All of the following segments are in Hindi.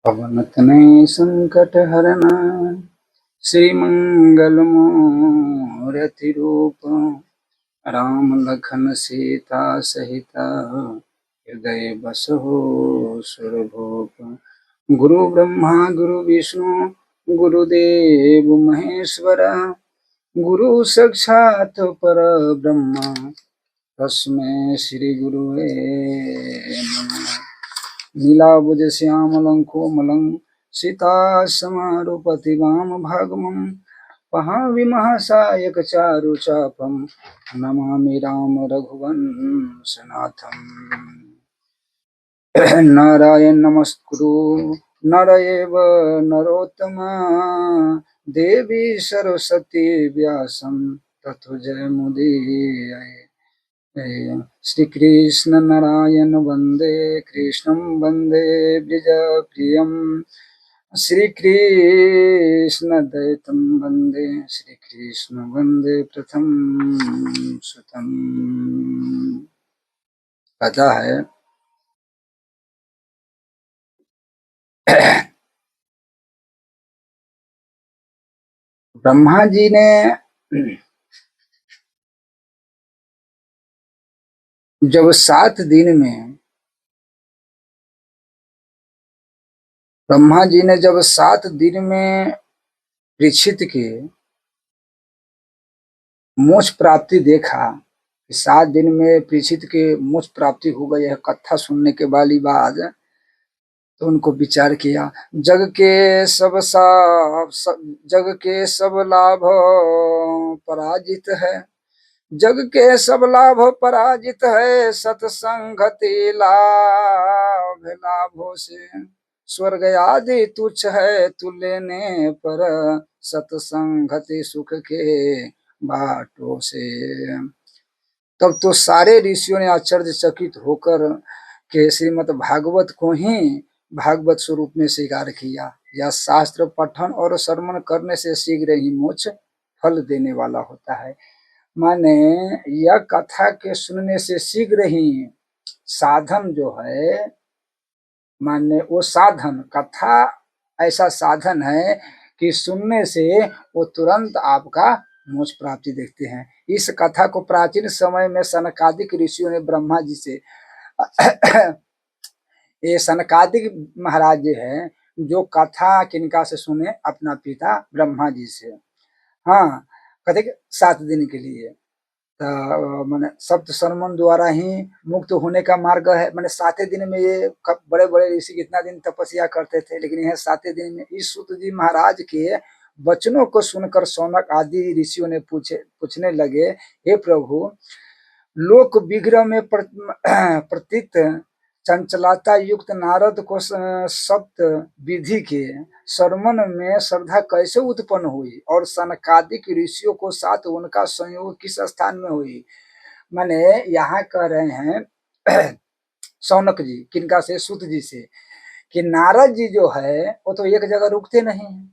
पवन तनय संकट हरना श्री मंगल मूर्ति रूप राम लखन सीता सहित हृदय बसहु सुरभूप। गुरु ब्रह्मा गुरु विष्णु गुरुदेव महेश्वर गुरु साक्षात् पर ब्रह्म तस्मै श्री गुरुवे नमः। नीलाभुज श्यामलं कोमलं सीतासमारूपति वामभागमं पहाविमहासायक चारुचापं नमामि राम रघुवंशनाथं। नारायण नमस्कुरु नर एव नरोत्तमा देवी सरस्वती व्यासं ततो जयमुदीरये। श्री कृष्ण नारायण वंदे कृष्णं वंदे ब्रजप्रियं श्री कृष्ण दैतं वंदे श्री कृष्ण वंदे प्रथम सुतम। कथा है ब्रह्मा जी ने जब 7 दिन में ब्रह्मा जी ने जब 7 दिन में परीक्षित के मोक्ष प्राप्ति देखा, 7 दिन में परीक्षित के मोक्ष प्राप्ति हो गई है। कथा सुनने के वाली बाद तो उनको विचार किया, जग के सब लाभ पराजित है, जग के सब लाभ पराजित है, सत्संगति लाभ लाभों से स्वर्ग आदि तुच्छ है, तू लेने पर सत्संगति सुख के बाटों से। तब तो सारे ऋषियों ने आश्चर्यचकित होकर के श्रीमद् भागवत को ही भागवत स्वरूप में स्वीकार किया। यह शास्त्र पठन और श्रवण करने से शीघ्र ही मोक्ष फल देने वाला होता है। माने यह कथा के सुनने से शीघ्र ही साधन जो है, माने वो साधन कथा ऐसा साधन है कि सुनने से वो तुरंत आपका मोक्ष प्राप्ति देखते हैं। इस कथा को प्राचीन समय में सनकादिक ऋषियों ने ब्रह्मा जी से ये सनकादिक महाराज जी हैं जो कथा किनका से सुने, अपना पिता ब्रह्मा जी से। हाँ, कहते 7 दिन के लिए तो मैंने सप्त सर्मन द्वारा ही मुक्त होने का मार्ग है। मैंने 7 दिन में ये बड़े बड़े ऋषि कितना दिन तपस्या करते थे, लेकिन यह 7 दिन में इस सूत जी महाराज के वचनों को सुनकर शौनक आदि ऋषियों ने पूछने लगे, हे प्रभु, लोक विग्रह में प्रतीत चंचलता युक्त नारद को सप्त विधि के श्रवण में श्रद्धा कैसे उत्पन्न हुई, और सनकादिक ऋषियों को साथ उनका संयोग किस स्थान में हुई। माने यहाँ कह रहे हैं शौनक जी, किनका से, सूत जी से, कि नारद जी जो है वो तो एक जगह रुकते नहीं है,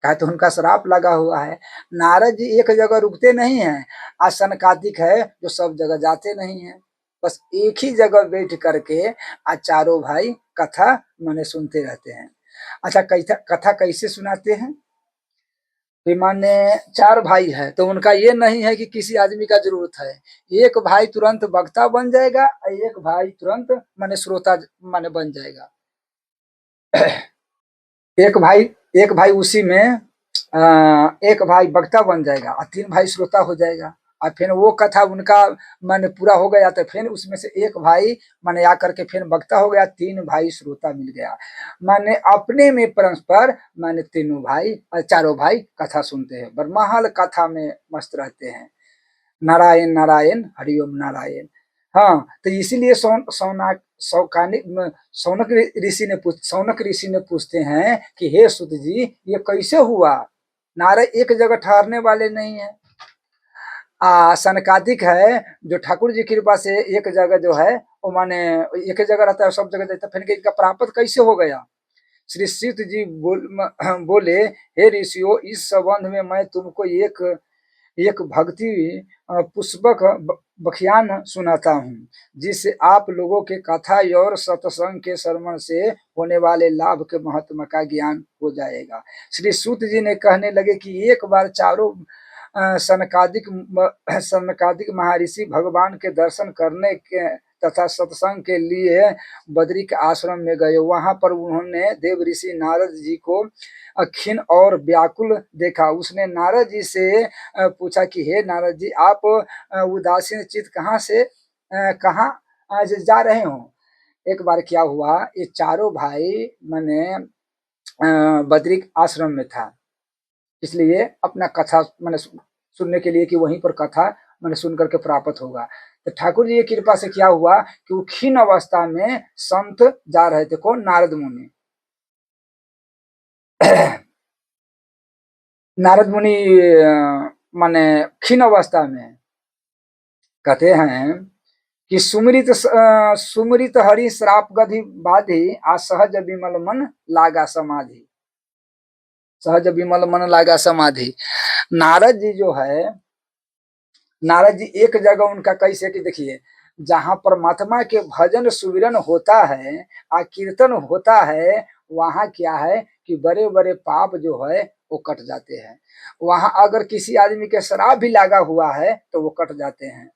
कहा तो उनका श्राप लगा हुआ है। नारद जी एक जगह रुकते नहीं है, आज सनकादिक है जो सब जगह जाते नहीं है, बस एक ही जगह बैठ करके आज चारों भाई कथा माने सुनते रहते हैं। अच्छा, कथा कैसे सुनाते हैं? माने 4 भाई है तो उनका ये नहीं है कि किसी आदमी का जरूरत है, एक भाई तुरंत वक्ता बन जाएगा और एक भाई तुरंत माने श्रोता माने बन जाएगा। एक भाई उसी में एक भाई वक्ता बन जाएगा और 3 भाई श्रोता हो जाएगा, और फिर वो कथा उनका माने पूरा हो गया तो फिर उसमें से एक भाई माने आकर के फिर वक्ता हो गया, 3 भाई श्रोता मिल गया। माने अपने में परस्पर माने तीनों भाई और चारों भाई कथा सुनते हैं, बरमहल कथा में मस्त रहते हैं। नारायण नारायण हरिओम नारायण। हाँ, तो इसीलिए शौनक ऋषि ने पूछते हैं कि हे सुत जी, ये कैसे हुआ? नारद एक जगह ठहरने वाले नहीं है। सनकादिक है जो ठाकुर जी की कृपा से एक जगह जो है वो माने एक जगह रहता है, सब जगह जाता है, फिर इनका प्राप्त कैसे हो गया? श्री सीत जी बोले, हे ऋषियों, इस संबंध में मैं तुमको एक भक्ति पुष्पक बखियान सुनाता हूँ, जिससे आप लोगों के कथा और सत्संग के श्रवण से होने वाले लाभ के महत्व का ज्ञान हो जाएगा। श्री सूत जी ने कहने लगे कि एक बार चारों सनकादिक महर्षि भगवान के दर्शन करने के तथा सत्संग के लिए बद्री के आश्रम में गए। वहां पर उन्होंने देव ऋषि नारद जी को खिन्न और व्याकुल देखा। उसने नारद जी से पूछा कि हे नारद जी, आप उदासीन चित्त कहाँ जा रहे हो। एक बार क्या हुआ, ये चारों भाई मैंने बद्री आश्रम में था, इसलिए अपना कथा मैंने सुनने के लिए कि वहीं पर कथा मैंने सुन करके प्राप्त होगा। तो ठाकुर जी की कृपा से क्या हुआ कि वो क्षीण अवस्था में संत जा रहे थे। कौन? नारद मुनि। नारद मुनि माने क्षीण अवस्था में कहते हैं कि सुमृत हरि श्राप गधि बाधि आ सहज विमल मन लागा समाधि। सहज विमल मन लागा समाधि। नारद जी जो है, नारद जी एक जगह उनका कैसे कि देखिए, जहां परमात्मा के भजन सुविरन होता है आ कीर्तन होता है, वहां क्या है कि बड़े बड़े पाप जो है वो कट जाते हैं। वहां अगर किसी आदमी के शराब भी लगा हुआ है तो वो कट जाते हैं।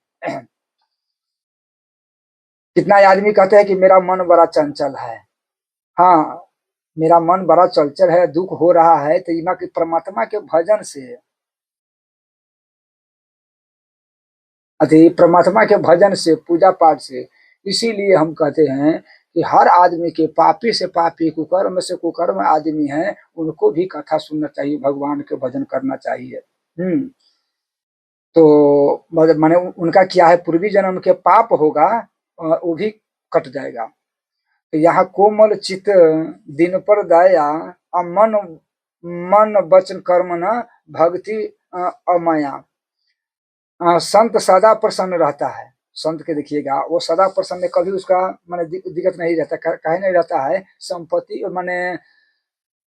कितना आदमी कहते हैं कि मेरा मन बड़ा चंचल है। हाँ, मेरा मन बड़ा चंचल है, दुख हो रहा है, तो इमा की परमात्मा के भजन से, अति परमात्मा के भजन से, पूजा पाठ से। इसीलिए हम कहते हैं कि हर आदमी के, पापी से पापी, कुकर्म से कुकर्म आदमी है, उनको भी कथा सुनना चाहिए, भगवान के भजन करना चाहिए। तो माने उनका क्या है, पूर्वी जन्म के पाप होगा वो भी कट जाएगा। तो यहाँ कोमल चित दिन पर दया मन मन वचन कर्म न भक्ति अमाया। संत सदा प्रसन्न रहता है। संत के देखिएगा वो सदा प्रसन्न, कभी उसका माने दिक्कत नहीं रहता। कहे नहीं रहता है संपत्ति माने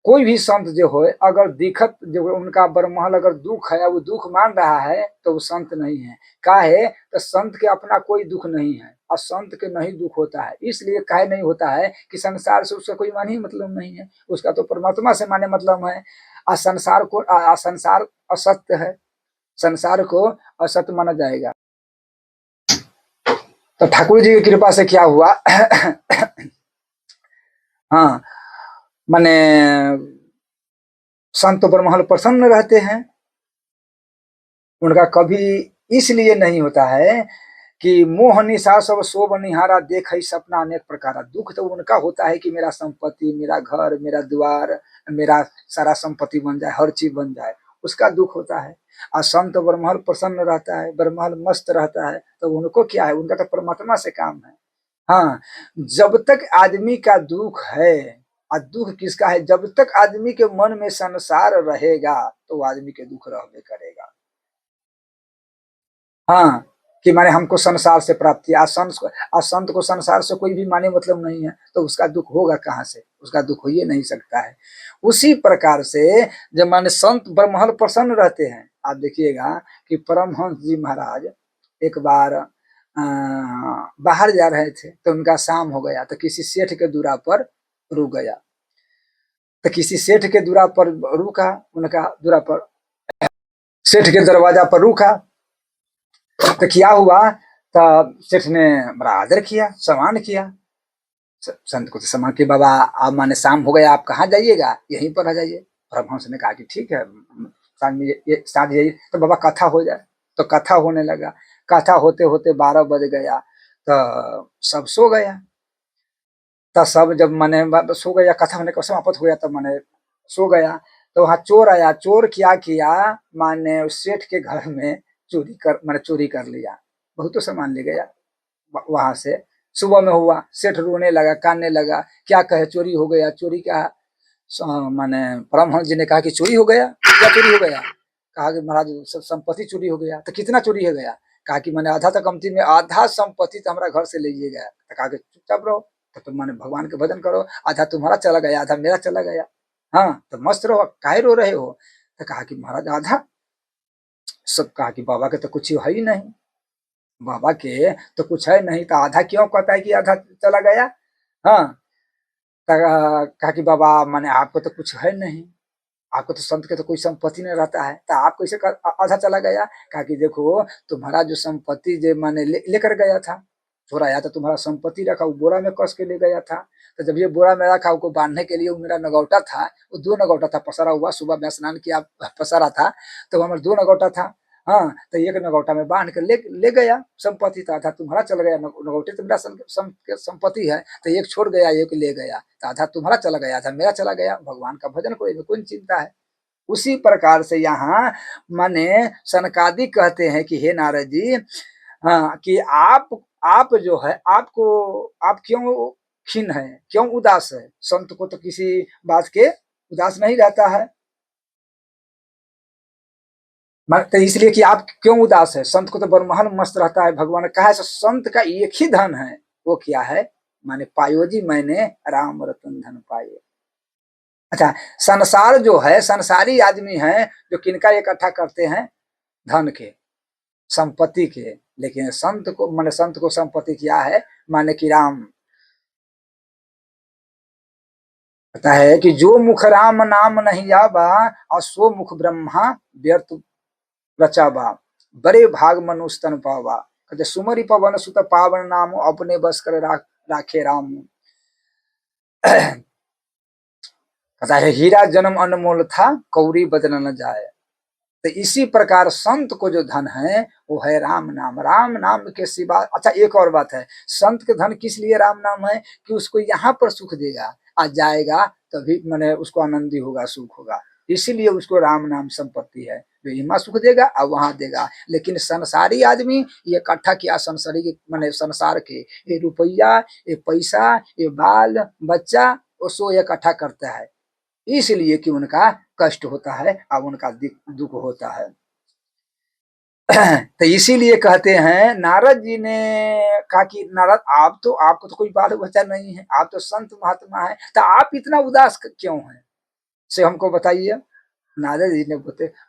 कोई भी संत जो हो, अगर दिक्कत जो उनका बरमहल अगर दुख है, वो दुख मान रहा है तो वो संत नहीं है। काहे तो संत के अपना कोई दुख नहीं है और संत के नहीं दुख होता है। इसलिए काहे नहीं होता है कि संसार से उसका कोई मान ही मतलब नहीं है, उसका तो परमात्मा से माने मतलब है। आ संसार असत्य है, संसार को असत्य माना जाएगा। तो ठाकुर जी की कृपा से क्या हुआ हाँ, माने संत ब्रह्मल प्रसन्न रहते हैं। उनका कभी इसलिए नहीं होता है कि मोह निशा सब शोभ निहारा देख सपना अनेक प्रकार। दुख तो उनका होता है कि मेरा संपत्ति, मेरा घर, मेरा द्वार, मेरा सारा संपत्ति बन जाए, हर चीज बन जाए, उसका दुख होता है। और संत ब्रह्मल प्रसन्न रहता है, ब्रह्मल मस्त रहता है, तो उनको क्या है, उनका तो परमात्मा से काम है। हाँ, जब तक आदमी का दुख है, और दुख किसका है, जब तक आदमी के मन में संसार रहेगा तो आदमी के दुख रहबे करेगा। हाँ, कि माने हमको संसार से प्राप्ति, संत को संसार से कोई भी माने मतलब नहीं है, तो उसका दुख होगा कहाँ से, उसका दुख हो ही नहीं सकता है। उसी प्रकार से जब माने संत ब्रह्मल प्रसन्न रहते हैं। आप देखिएगा कि परमहंस जी महाराज एक बार बाहर जा रहे थे, तो उनका शाम हो गया, तो किसी सेठ के दूरा पर रुक गया। तो किसी सेठ के दूरा पर रुका, उनका दूरा पर सेठ के दरवाजा पर रुका। तो क्या हुआ, तो सेठ ने बड़ा आदर किया, सम्मान किया। संत को तो सम्मान किया, बाबा अब माने शाम हो गया, आप कहाँ जाइएगा, यहीं पर आ जाइए। परमहंस ने कहा कि ठीक है, साथ जाइए। तो बाबा कथा हो जाए। तो कथा होने लगा। कथा होते होते 12 बज गया, तो सब सो गया। तो सब जब मैंने सो गया, कथा होने का समाप्त हो गया, तब मैंने सो गया। तो वहां चोर आया। चोर क्या किया, माने उस सेठ के घर में चोरी कर लिया, बहुत तो सामान ले गया वहां से। सुबह में हुआ, सेठ रोने लगा, कानने लगा, क्या कहे चोरी हो गया, चोरी क्या। माने परमहंस जी ने कहा कि चोरी हो गया, क्या चोरी हो गया। कहा कि महाराज सब संपत्ति चोरी हो गया। तो कितना चोरी हो गया। कहा कि मैंने आधा, तक कमती में आधा संपत्ति तो हमारा घर से ले गया। तो कहा कि चुपचाप रहो, तो मैंने भगवान के भजन करो, आधा तुम्हारा चला गया, आधा मेरा चला गया। हाँ, तो मस्त रहो, काहे रो रहे हो। तो कहा कि महाराज आधा। सब कहा कि बाबा के तो कुछ है ही नहीं। बाबा के तो कुछ है नहीं, तो आधा क्यों कहता है कि आधा चला गया? हाँ, कहा कि बाबा माने आपको तो कुछ है नहीं, आपको तो संत के तो कोई संपत्ति नहीं रहता है, तो आप कैसे आधा चला गया? कहा कि देखो तुम्हारा जो संपत्ति जो मैंने लेकर गया था, चोराया तो तुम्हारा संपत्ति रखा, वो बोरा में कस के ले गया था। तो जब ये बोरा में रखा, उसको बांधने के लिए वो मेरा नगौटा था, वो 2 नगौटा था पसारा हुआ, सुबह में स्नान किया पसारा था, तो हमारा 2 नगौटा था। हाँ, तो एक नगौटा में बांध कर ले गया संपत्ति, तो आधा तुम्हारा चला गया, नगौटे तो मेरा संपत्ति है, तो एक छोड़ गया एक ले गया, तो आधा तुम्हारा चला गया, आधा मेरा चला गया। भगवान का भजन करो, कोई चिंता है। उसी प्रकार से यहाँ माने सनकादिक कहते हैं कि हे नारद जी, हाँ, कि आप जो है, आपको आप क्यों खिन्न है, क्यों उदास है? संत को तो किसी बात के उदास नहीं रहता है, तो इसलिए कि आप क्यों उदास है? संत को तो बरमहन मस्त रहता है। भगवान ने कहा है संत का एक ही धन है, वो क्या है? माने पायो जी मैंने राम रतन धन पाए। अच्छा, संसार जो है, संसारी आदमी है जो किनका इकट्ठा करते हैं? धन के, संपत्ति के। लेकिन संत को माने संत को संपत्ति क्या है? माने कि राम। कहता है कि जो मुख राम नाम नहीं आवा, और सो मुख ब्रह्मा व्यर्थ रचावा, बड़े भाग मनुष्य तन पावा। कहते सुमरि पवन सुत पावन नाम, अपने बस कर राखे राम। कहता है हीरा जन्म अनमोल था, कौड़ी बदल न जाए। तो इसी प्रकार संत को जो धन है वो है राम नाम। राम नाम के सिवा, अच्छा एक और बात है, संत के धन किस लिए राम नाम है? कि उसको यहाँ पर सुख देगा, आज जाएगा तभी मैंने उसको आनंदी होगा, सुख होगा, इसीलिए उसको राम नाम संपत्ति है, जो यहाँ सुख देगा और वहां देगा। लेकिन संसारी आदमी ये इकट्ठा किया संसारी मैंने संसार के, ये रुपया, ये पैसा, ये बाल बच्चा, वो सो इकट्ठा करता है, इसलिए कि उनका कष्ट होता है और उनका दुख होता है। तो इसीलिए कहते हैं, नारद जी ने कहा कि नारद आप तो, आपको तो कोई बाल बच्चा नहीं है, आप तो संत महात्मा है, तो आप इतना उदास क्यों हैं, से हमको बताइए। नारद जी ने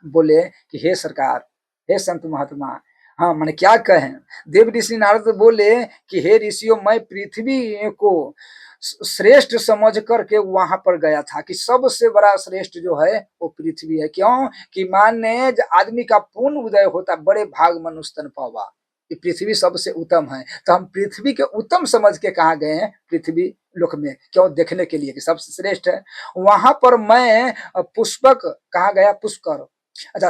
बोले कि हे सरकार, हे संत महात्मा, हाँ मैंने क्या कहें? देव ऋषि नारद बोले कि हे ऋषियों, मैं पृथ्वी को श्रेष्ठ समझ करके वहां पर गया था, कि सबसे बड़ा श्रेष्ठ जो है वो पृथ्वी है। क्यों? कि माने आदमी का पूर्ण उदय होता, बड़े भाग मनुष्य तन पावा, कि पृथ्वी सबसे उत्तम है। तो हम पृथ्वी के उत्तम समझ के कहा गए हैं पृथ्वी लोक में, क्यों? देखने के लिए कि सबसे श्रेष्ठ है। वहां पर मैं पुष्पक कहा गया, पुष्कर। अच्छा,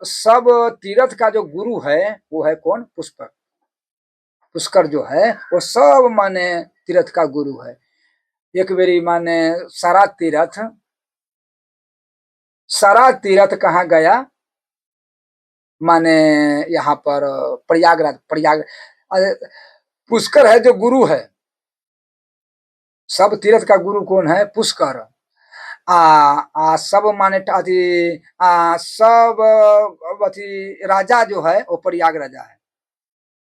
सब तीर्थ का जो गुरु है वो है कौन? पुष्पक। पुष्कर जो है वो सब माने तीर्थ का गुरु है। एक बेरी माने सारा तीर्थ कहाँ गया? माने यहाँ पर प्रयागराज, पुष्कर है जो गुरु है, सब तीर्थ का गुरु कौन है? पुष्कर। सब माने सब अथी राजा जो है वो प्रयाग राजा है।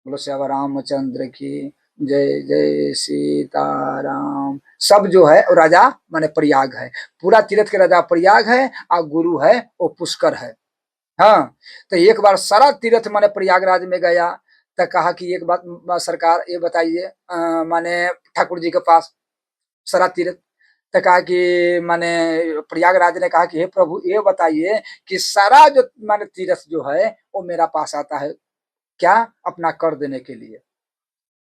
बोलो श्याम रामचंद्र की जय, जय सीताराम। सब जो है वो राजा माने प्रयाग है, पूरा तीर्थ के राजा प्रयाग है, और गुरु है वो पुष्कर है। हाँ, तो एक बार सारा तीर्थ माने प्रयागराज में गया, तो कहा कि एक बात सरकार ये बताइए, माने ठाकुर जी के पास सारा तीर्थ, तो कहा कि माने प्रयागराज ने कहा कि हे प्रभु ये बताइए कि सारा जो माने तीर्थ जो है वो मेरा पास आता है क्या? अपना कर देने के लिए।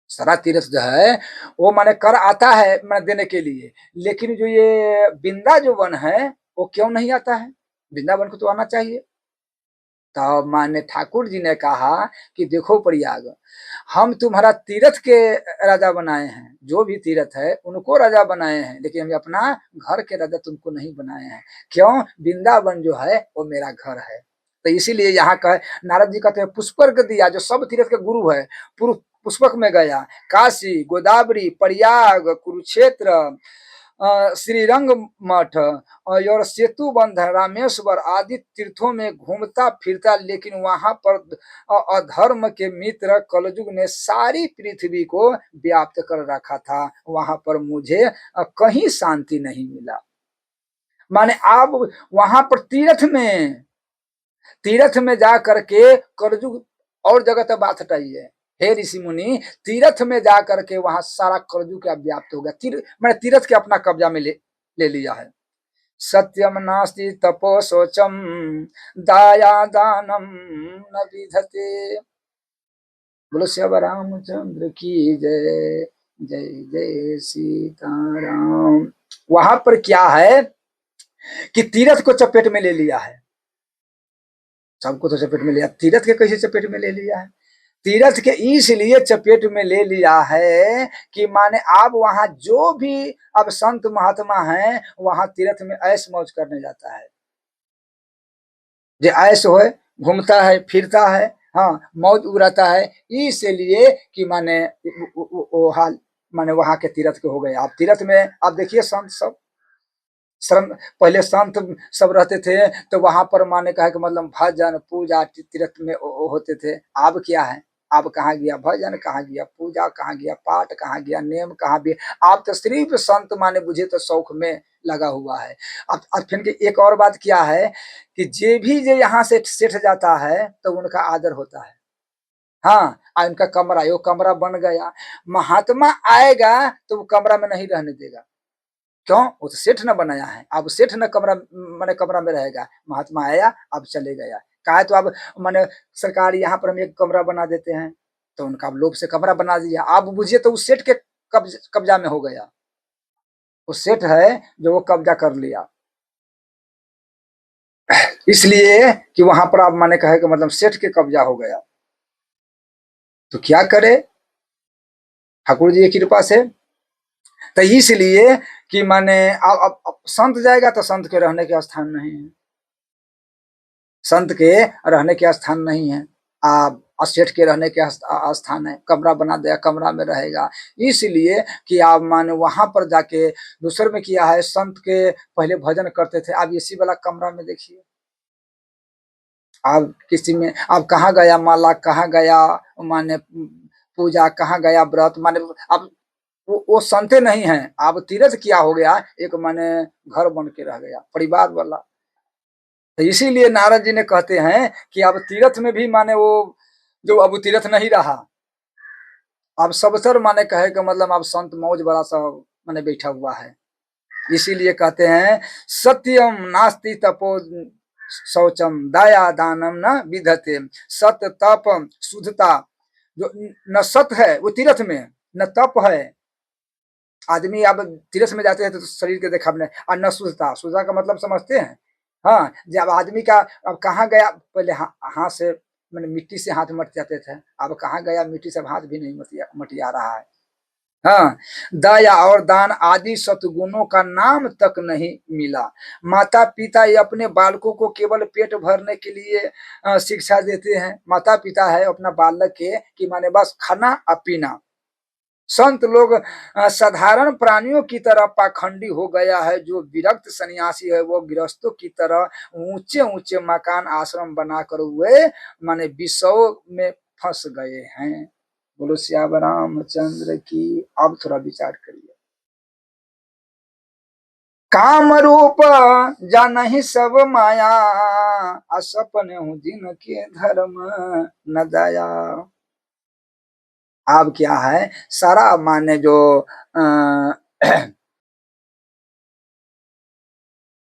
सारा तीर्थ जो है वो माने कर आता है माने देने के लिए, लेकिन जो ये बिंदा जो वन है वो क्यों नहीं आता है? वृंदावन को तो आना चाहिए। तो माने ठाकुर जी ने कहा कि देखो प्रयाग, हम तुम्हारा तीर्थ के राजा बनाए हैं, जो भी तीर्थ है उनको राजा बनाए हैं, लेकिन हम अपना घर के राजा तुमको नहीं बनाए हैं। क्यों? वृंदावन जो है वो मेरा घर है। तो इसीलिए यहाँ का नारद जी कहते हैं पुष्कर को दिया, जो सब तीर्थ के गुरु है, पुष्पक में गया, काशी, गोदावरी, प्रयाग, कुरुक्षेत्र, श्रीरंग मठ और सेतु बंध, रामेश्वर आदि तीर्थों में घूमता फिरता, लेकिन वहां पर अधर्म के मित्र कलयुग ने सारी पृथ्वी को व्याप्त कर रखा था, वहां पर मुझे कहीं शांति नहीं मिला। माने आप वहां पर तीर्थ में जा करके कलयुग और जगह तो बात हटाइए। हे ऋषि मुनि, तीर्थ में जा करके वहां सारा कर्जू क्या व्याप्त हो गया। मैंने तीर्थ के अपना कब्जा में ले लिया है। सत्यम नास्ति तपो शोचम दाया दानम न विधते। बोलो श्याम रामचंद्र की जय। जय जय सीताराम। वहां पर क्या है कि तीर्थ को चपेट में ले लिया है, सबको तो चपेट में लिया, तीर्थ के कैसे चपेट में ले लिया है? तीर्थ के इसलिए चपेट में ले लिया है कि माने आप वहां जो भी अब संत महात्मा हैं वहां तीर्थ में ऐश मौज करने जाता है, जो ऐश हो घूमता है फिरता है, हाँ मौज उड़ाता है, इसलिए कि माने वो हाल माने वहां के तीर्थ के हो गए। आप तीर्थ में आप देखिए संत सब श्रम, पहले संत सब रहते थे तो वहां पर माने कहा कि मतलब भजन पूजा तीर्थ में होते थे। अब क्या है, अब कहाँ गया भजन, कहाँ गया पूजा, कहाँ गया पाठ, कहाँ गया नेम, कहाँ भी। आप तो सिर्फ संत माने बुझे तो शौक में लगा हुआ है। अब फिर एक और बात क्या है कि जे भी जे यहाँ से सेठ जाता है तो उनका आदर होता है। हाँ, उनका कमरा, यो कमरा बन गया, महात्मा आएगा तो वो कमरा में नहीं रहने देगा। क्यों? वो तो सेठ न बनाया है। अब सेठ न कमरा माने कमरा में रहेगा, महात्मा आया अब चले गया। कहा तो अब माने सरकार यहाँ पर हम एक कमरा बना देते हैं, तो उनका लोभ से कमरा बना दिया। आप बुझिए तो उस सेठ के कब्जा में हो गया। वो सेठ है जो वो कब्जा कर लिया, इसलिए कि वहां पर आप माने कहे कि मतलब सेठ के कब्जा हो गया। तो क्या करे ठाकुर जी की कृपा से। तो इसलिए कि माने अब संत जाएगा तो संत के रहने के स्थान नहीं है, संत के रहने के स्थान नहीं है। आप सेठ के रहने के स्थान है, कमरा बना दिया, कमरा में रहेगा। इसलिए कि आप माने वहां पर जाके दूसरे में किया है, संत के पहले भजन करते थे, आप इसी वाला कमरा में देखिए। आप किसी में आप कहाँ गया माला, कहाँ गया माने पूजा, कहाँ गया व्रत, माने अब वो संते नहीं है। आप तीर्थ किया हो गया, एक माने घर बन के रह गया परिवार वाला। तो इसीलिए नारद जी ने कहते हैं कि अब तीर्थ में भी माने वो जो अब तीर्थ नहीं रहा, अब सबसर माने कहे का मतलब अब संत मौज बड़ा सा माने बैठा हुआ है। इसीलिए कहते हैं सत्यम नास्ति तपो शौचम दया दानम न विधते। सत तप शुद्धता, जो न सत है वो तीर्थ में, न तप है। आदमी अब तीर्थ में जाते हैं तो शरीर के दिखाने, और न शुद्धता, शुद्धता का मतलब समझते हैं। हाँ, जब आदमी का अब कहाँ गया, पहले हाथ से मैंने मिट्टी से हाथ मट जाते थे, अब कहाँ गया मिट्टी से हाथ भी नहीं मटिया रहा है। हाँ, दया और दान आदि सतगुणों का नाम तक नहीं मिला। माता पिता ये अपने बालकों को केवल पेट भरने के लिए शिक्षा देते हैं। माता पिता है अपना बालक के कि माने बस खाना और पीना। संत लोग साधारण प्राणियों की तरह पाखंडी हो गया है। जो विरक्त सन्यासी है वो गृहस्थों की तरह ऊंचे ऊंचे मकान आश्रम बनाकर हुए माने विषयों में फंस गए हैं। बोलो श्याम रामचंद्र की। अब थोड़ा विचार करिए। काम रूप जानहि सब माया, असपने हूँ जिन के धर्म न दया। अब क्या है सारा माने जो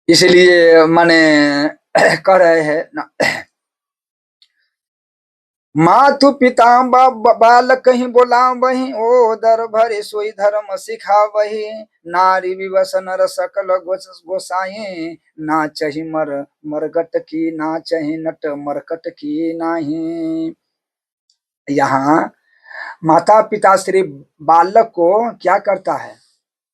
इसलिए माने कह रहे हैं ना, मातु पिता बाल कहीं बोला वही, ओ दर भरे सोई धर्म सिखा वही। नारी विवश नर सकल गोसाई, ना चही मरगट की, ना चही नट मरकट की नाही। यहाँ माता पिता श्री बालक को क्या करता है,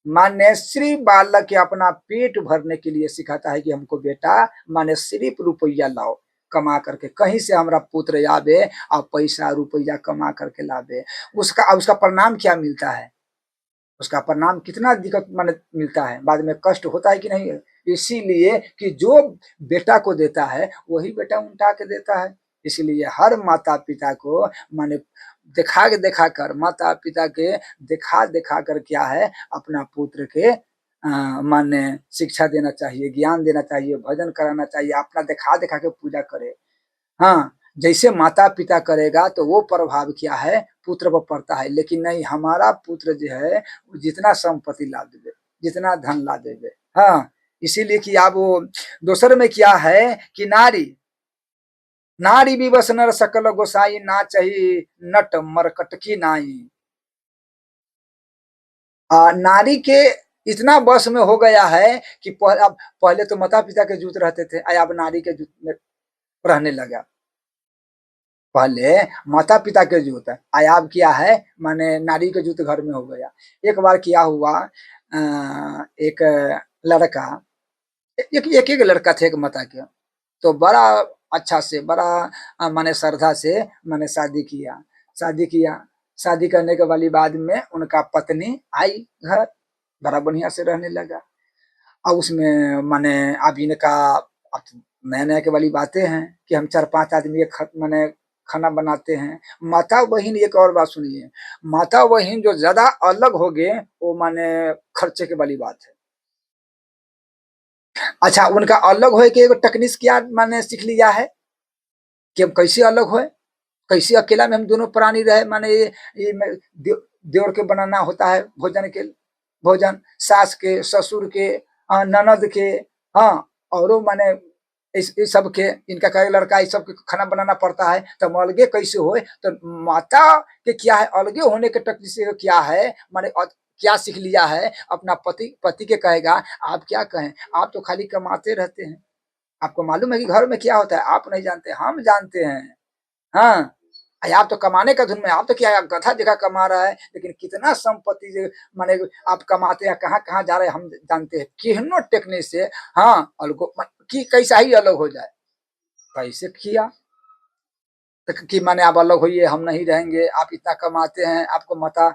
माने श्री बालक के अपना पेट भरने के लिए सिखाता है कि हमको बेटा माने सिर्फ रुपया लाओ, कमा करके कहीं से हमारा पुत्र आवे और पैसा रुपया कमा करके लावे। उसका परिणाम क्या मिलता है, उसका परिणाम कितना दिक्कत माने मिलता है, बाद में कष्ट होता है कि नहीं। इसीलिए कि जो बेटा को देता है वही बेटा उल्टा के देता है। इसीलिए हर माता पिता को माने देखा कर, माता पिता के देखा कर क्या है अपना पुत्र के माने शिक्षा देना चाहिए, ज्ञान देना चाहिए, भजन कराना चाहिए, अपना देखा के पूजा करे। हाँ, जैसे माता पिता करेगा तो वो प्रभाव क्या है पुत्र पर पड़ता है, लेकिन नहीं, हमारा पुत्र जो है जितना संपत्ति ला देवे, जितना धन ला देवे। हाँ, इसीलिए कि आप वो दोसर में क्या है कि नारी नारी विवश नर सकल गोसाई, ना चाहिए नट मरकट की नाई। नारी के इतना बस में हो गया है कि अब पहले तो माता पिता के जूत रहते थे, अब नारी के जूत में रहने लगा। पहले माता पिता के जूत है, अब क्या है माने नारी के जूत घर में हो गया। एक बार क्या हुआ, एक लड़का, एक लड़का थे एक माता के, तो बड़ा अच्छा से बड़ा माने श्रद्धा से माने शादी किया। शादी किया, शादी करने के वाली बाद में उनका पत्नी आई घर, बड़ा बढ़िया से रहने लगा। अब उसमें माने अब इनका नया नया के वाली बातें हैं कि हम 4-5 आदमी के माने खाना बनाते हैं। माता बहन, एक और बात सुनिए, माता बहन जो ज्यादा अलग हो गए वो माने खर्चे के वाली बात है। अच्छा, उनका अलग हो के एगो टेक्निक क्या माने सीख लिया है कि हम कैसे अलग होए, कैसे अकेला में हम दोनों प्राणी रहे। माने ये देवर के बनाना होता है भोजन के, भोजन सास के, ससुर के, ननद के, हाँ, और माने इस सब के, इनका कहे लड़का इस सब के खाना बनाना पड़ता है। तो अलगे कैसे होए, तो माता के क्या है अलगे होने के टेक्निक से क्या है माने क्या सीख लिया है अपना पति के कहेगा, आप क्या कहें, आप तो खाली कमाते रहते हैं, आपको मालूम है कि घर में क्या होता है, आप नहीं जानते, हम जानते हैं। हाँ, आप तो कमाने का धुन में, आप तो क्या है गधा जगह कमा रहा है, लेकिन कितना संपत्ति जो माने आप कमाते हैं, कहाँ कहाँ जा रहे हैं हम जानते हैं, किहनो टेक्निक से। हाँ, अलगो कि कैसा ही अलग हो जाए, कैसे किया कि माने आप अलग होइए, हम नहीं रहेंगे, आप इतना कमाते हैं, आपको माता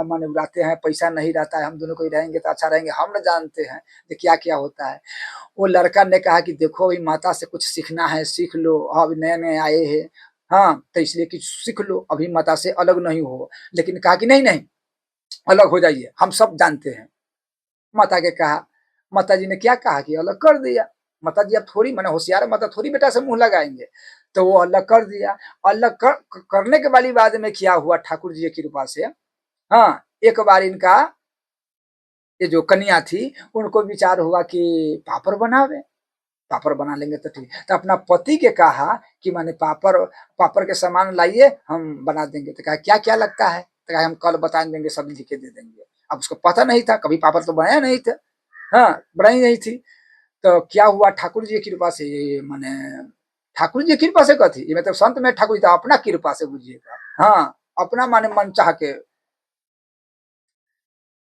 माने बुलाते हैं, पैसा नहीं रहता है, हम दोनों कोई रहेंगे तो अच्छा रहेंगे, हम न जानते हैं कि क्या क्या होता है। वो लड़का ने कहा कि देखो भाई माता से कुछ सीखना है सीख लो, अब नए नए आए हैं, हाँ, तो इसलिए कि सीख लो, अभी माता से अलग नहीं हो। लेकिन कहा कि नहीं नहीं, अलग हो जाइए, हम सब जानते हैं। माता के कहा, माता जी ने क्या कहा कि अलग कर दिया। माता जी अब थोड़ी मैंने होशियार माता थोड़ी बेटा से मुंह लगाएंगे, तो वो अलग कर दिया। अलग करने के वाली बाद में क्या हुआ ठाकुर जी की कृपा से, हाँ, एक बार इनका ये जो कन्या थी उनको विचार हुआ कि पापड़ बनावे, पापड़ बना लेंगे तो ठीक। तो अपना पति के कहा कि माने पापड़ पापड़ के सामान लाइए हम बना देंगे। तो कहा क्या क्या लगता है, तो कहा हम कल बता देंगे, सब लिख के दे देंगे। अब उसको पता नहीं था, कभी पापड़ तो बनाया नहीं था, हाँ, बनाई नहीं थी। तो क्या हुआ ठाकुर जी की कृपा से, ये माने ठाकुर जी की कृपा से कथी, ये मतलब संत में ठाकुर जी था अपना कृपा से बुझिएगा, हाँ, अपना माने मन चाह के।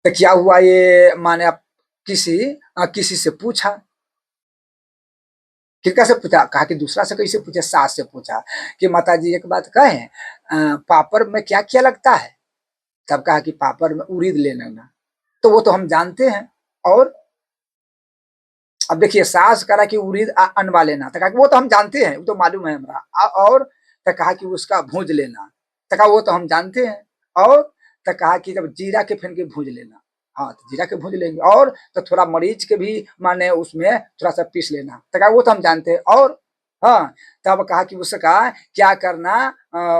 तो क्या हुआ ये माने अब किसी किसी से पूछा, किसका से पूछा, कहा कि दूसरा से कैसे पूछे, सास से पूछा कि माता जी एक बात कहे, पापड़ में क्या क्या लगता है। तब कहा कि पापड़ में उड़ीद ले लेना, तो वो तो हम जानते हैं। और अब देखिए सास करा कि उड़ीद अनवा लेना, तो कहा कि वो तो हम जानते हैं, वो तो मालूम है हमारा। और तो कहा कि उसका भूज लेना, तो कहा वो तो हम जानते हैं। और तो कहा कि जब जीरा के फेन के भूज लेना, हाँ, तो जीरा के भूज लेंगे। और तो थोड़ा मरीच के भी माने उसमें थोड़ा सा पीस लेना, तो कहा वो तो हम जानते हैं। और हाँ, तब कहा कि उसका क्या करना,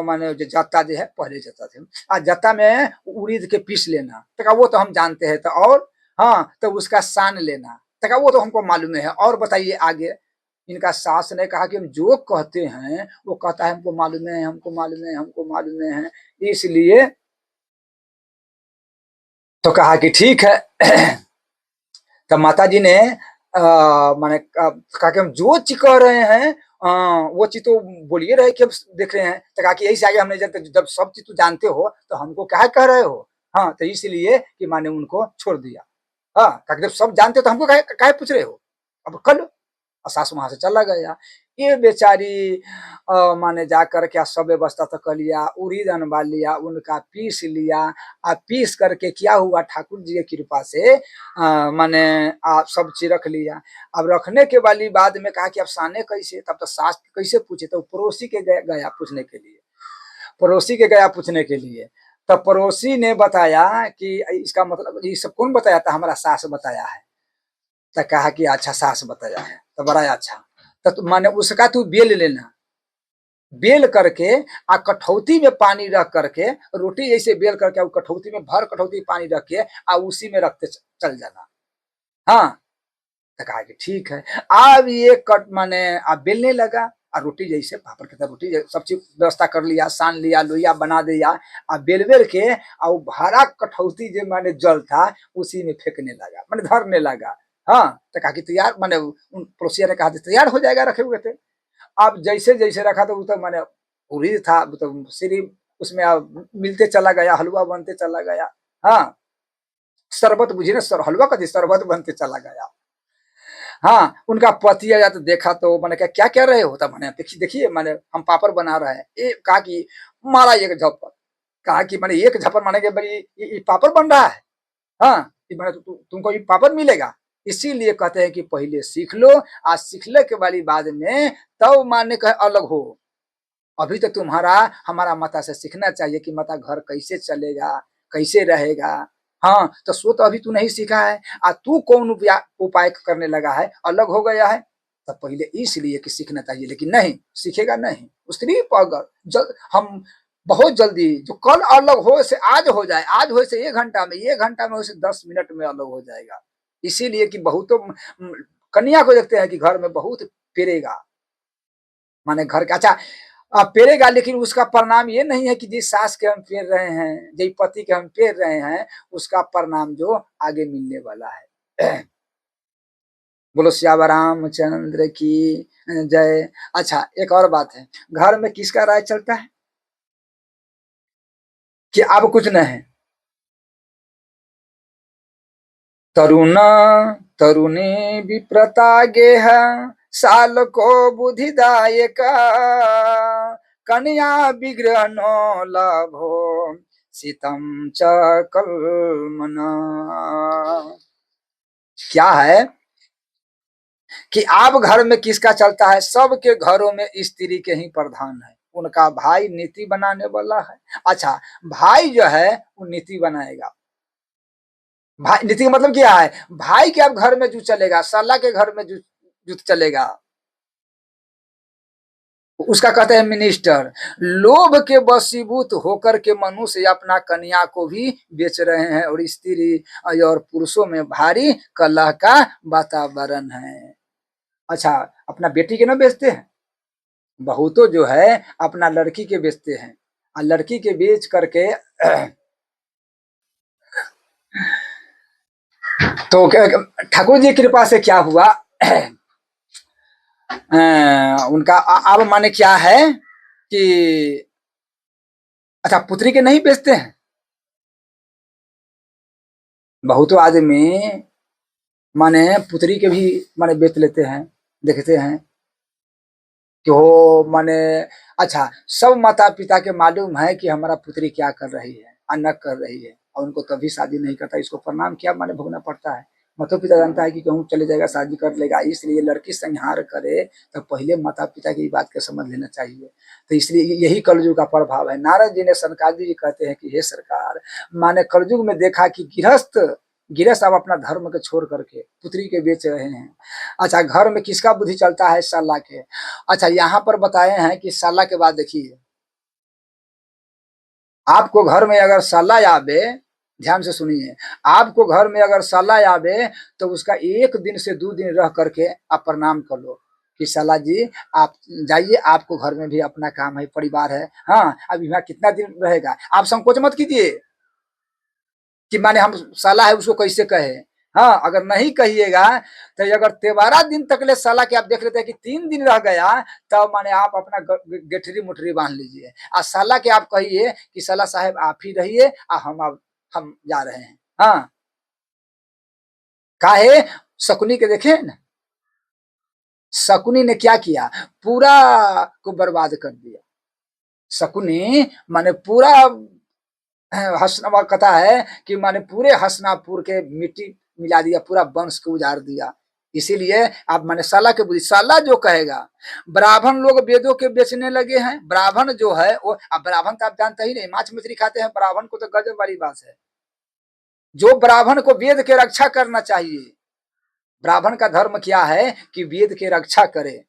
माने जो जत्ता जो है पहले जत्ता थे, जत्ता में उड़ीद के पीस लेना, तो कहा वो तो हम जानते हैं। तो और हाँ, तो उसका सान लेना, तो कहा वो तो हमको मालूम है। और बताइए आगे। इनका सास ने कहा कि हम जो कहते हैं वो कहता है हमको मालूम है, हमको मालूम है, हमको मालूम है, इसलिए तो कहा कि ठीक है। तब माता जी ने माने कहा कि हम जो चीज कह रहे हैं वो चीज तो बोलिए रहे कि अब देख रहे हैं। तो कहा कि यही से आगे हमने जब सब चीज तो जानते हो तो हमको क्या कह रहे हो। हाँ, तो इसलिए कि माने उनको छोड़ दिया। हाँ, कहा जब सब जानते हो तो हमको काहे पूछ रहे हो, अब कर लो। और सासू वहां से चला गया। ये बेचारी माने जाकर क्या सब व्यवस्था तो कर लिया, उड़ीद अनवा लिया, उनका पीस लिया। पीस करके क्या हुआ ठाकुर जी की कृपा से माने आप सब चीज रख लिया। अब रखने के वाली बाद में कहा कि अब साने कैसे, तब तो सास कैसे पूछे, तो पड़ोसी के गया पूछने के लिए, पड़ोसी के गया पूछने के लिए। तब पड़ोसी ने बताया कि इसका मतलब ये सब कौन बताया था, हमारा सास बताया है। तो कहा कि अच्छा सास बताया है, तो बड़ा अच्छा। तो माने उसका तू बेल लेना, बेल करके आ कठौती में पानी रख करके, रोटी जैसे बेल करके कठौती में भर कठौती पानी रख के आ उसी में रखते चल जाना। हाँ, तो कहा कि ठीक है। अब ये कट माने अब बेलने लगा, और रोटी जैसे पापड़ के तरह रोटी सब चीज व्यवस्था कर लिया, सान लिया, लोहिया बना दिया, अब बेल बेल के और भरा कठौती जो माने जल था उसी में फेंकने लगा, माने धरने लगा। हाँ, तो कहा कि तैयार, माने उन पड़ोसिया ने कहा तैयार हो जाएगा, रखे हुए थे। अब जैसे जैसे रखा तो वो तो मैंने पूरी था, तो सिर्फ उसमें मिलते चला गया, हलवा बनते चला गया। हाँ, शरबत बुझी ना, हलवा का शरबत बनते चला गया। हाँ, उनका पति आया तो देखा, तो मैंने कहा क्या कह रहे हो, तब मैंने देखिए देखिए मैंने हम पापड़ बना रहे हैं। ये कहा कि मारा एक झप्पड़, कहा कि मैंने एक झप्पड़ माने के भाई ये पापड़ बन रहा है। हाँ, मैंने तुमको ये पापड़ मिलेगा। इसीलिए कहते हैं कि पहले सीख लो, आज सीखने के वाली बाद में तब मानने का अलग हो। अभी तो तुम्हारा हमारा माता से सीखना चाहिए कि माता घर कैसे चलेगा, कैसे रहेगा। हाँ, तो सो तो अभी तू नहीं सीखा है, तू कौन उपाय करने लगा है, अलग हो गया है। तो पहले इसलिए कि सीखना चाहिए, लेकिन नहीं सीखेगा, नहीं सिर्फ अगर हम बहुत जल्दी जो कल अलग हो से आज हो जाए, आज हो से 1 घंटा में, 1 घंटा में हो से 10 मिनट में अलग हो जाएगा। इसीलिए कि बहुतों कन्या को देखते हैं कि घर में बहुत पेरेगा, माने घर का अच्छा पेरेगा, लेकिन उसका परिणाम ये नहीं है कि जिस सास के हम पेर रहे हैं, जिस पति के हम पेर रहे हैं, उसका परिणाम जो आगे मिलने वाला है। बोलो श्याम रामचंद्र की जय। अच्छा, एक और बात है, घर में किसका राय चलता है कि अब कुछ नहीं, तरुण तरुणी विप्रता गेह, साल को बुद्धिदायक, कन्या विग्रह नो लाभो, सीतम च कलमना। क्या है कि आप घर में किसका चलता है, सबके घरों में स्त्री के ही प्रधान है, उनका भाई नीति बनाने वाला है। अच्छा, भाई जो है वो नीति बनाएगा। भाई नीति का मतलब क्या है, भाई के आप घर में जो चलेगा, साला के घर में जो चलेगा, उसका कहते हैं मिनिस्टर। लोभ के वशीभूत होकर के मनुष्य अपना कन्या को भी बेच रहे हैं, और स्त्री और पुरुषों में भारी कलह का वातावरण है। अच्छा, अपना बेटी के ना बेचते हैं, बहुतों जो है अपना लड़की के बेचते हैं, और लड़की के बेच करके तो ठाकुर जी की कृपा से क्या हुआ, उनका अब माने क्या है कि अच्छा पुत्री के नहीं बेचते हैं, बहुतों आदमी माने पुत्री के भी माने बेच लेते हैं, देखते हैं कि हो माने। अच्छा, सब माता पिता के मालूम है कि हमारा पुत्री क्या कर रही है, न कर रही है, और उनको तभी शादी नहीं करता, इसको परिणाम क्या माने भोगना पड़ता है। माता पिता जानता है कि कहूँ चले जाएगा, शादी कर लेगा, इसलिए लड़की संहार करे तो पहले माता पिता की बात को समझ लेना चाहिए। तो इसलिए यही कलयुग का प्रभाव है। नारद जी ने सनकादि जी कहते हैं कि हे सरकार, माने कलयुग में देखा कि गृहस्थ गृहस्थ अब अपना धर्म को छोड़ करके पुत्री के बेच रहे हैं। अच्छा, घर में किसका बुद्धि चलता है, साला के। अच्छा, यहाँ पर बताए हैं कि साला के बाद देखिए, आपको घर में अगर साला आवे, ध्यान से सुनिए, आपको घर में अगर साला आवे तो उसका 1 दिन से 2 दिन रह करके आप प्रणाम कर लो कि साला जी आप जाइए, आपको घर में भी अपना काम है, परिवार है। हाँ, अब यहाँ कितना दिन रहेगा, आप संकोच मत कीजिए कि माने हम साला है उसको कैसे कहे। हाँ, अगर नहीं कहिएगा तो अगर 13 दिन तक ले साला के आप देख लेते हैं कि 3 दिन रह गया, तब माने आप अपना गेठरी मुठरी बांध लीजिए, और साला के आप कहिए कि साला साहब आप ही रहिए, हम जा रहे हैं। हाँ, काहे, शकुनी के देखे न, शकुनी ने क्या किया, पूरा को बर्बाद कर दिया। शकुनी माने पूरा हसनाबाद कथा है कि माने पूरे हसनापुर के मिट्टी मिला दिया, पूरा वंश को उजाड़ दिया। इसीलिए आप माने साला के बुद्धि, साला जो कहेगा। ब्राह्मण लोग वेदों के बेचने लगे हैं, ब्राह्मण जो है वो, अब ब्राह्मण तो आप जानते ही नहीं, माछ मछली खाते हैं, ब्राह्मण को तो गजब वाली बात है। जो ब्राह्मण को वेद के रक्षा करना चाहिए, ब्राह्मण का धर्म क्या है कि वेद के रक्षा करे,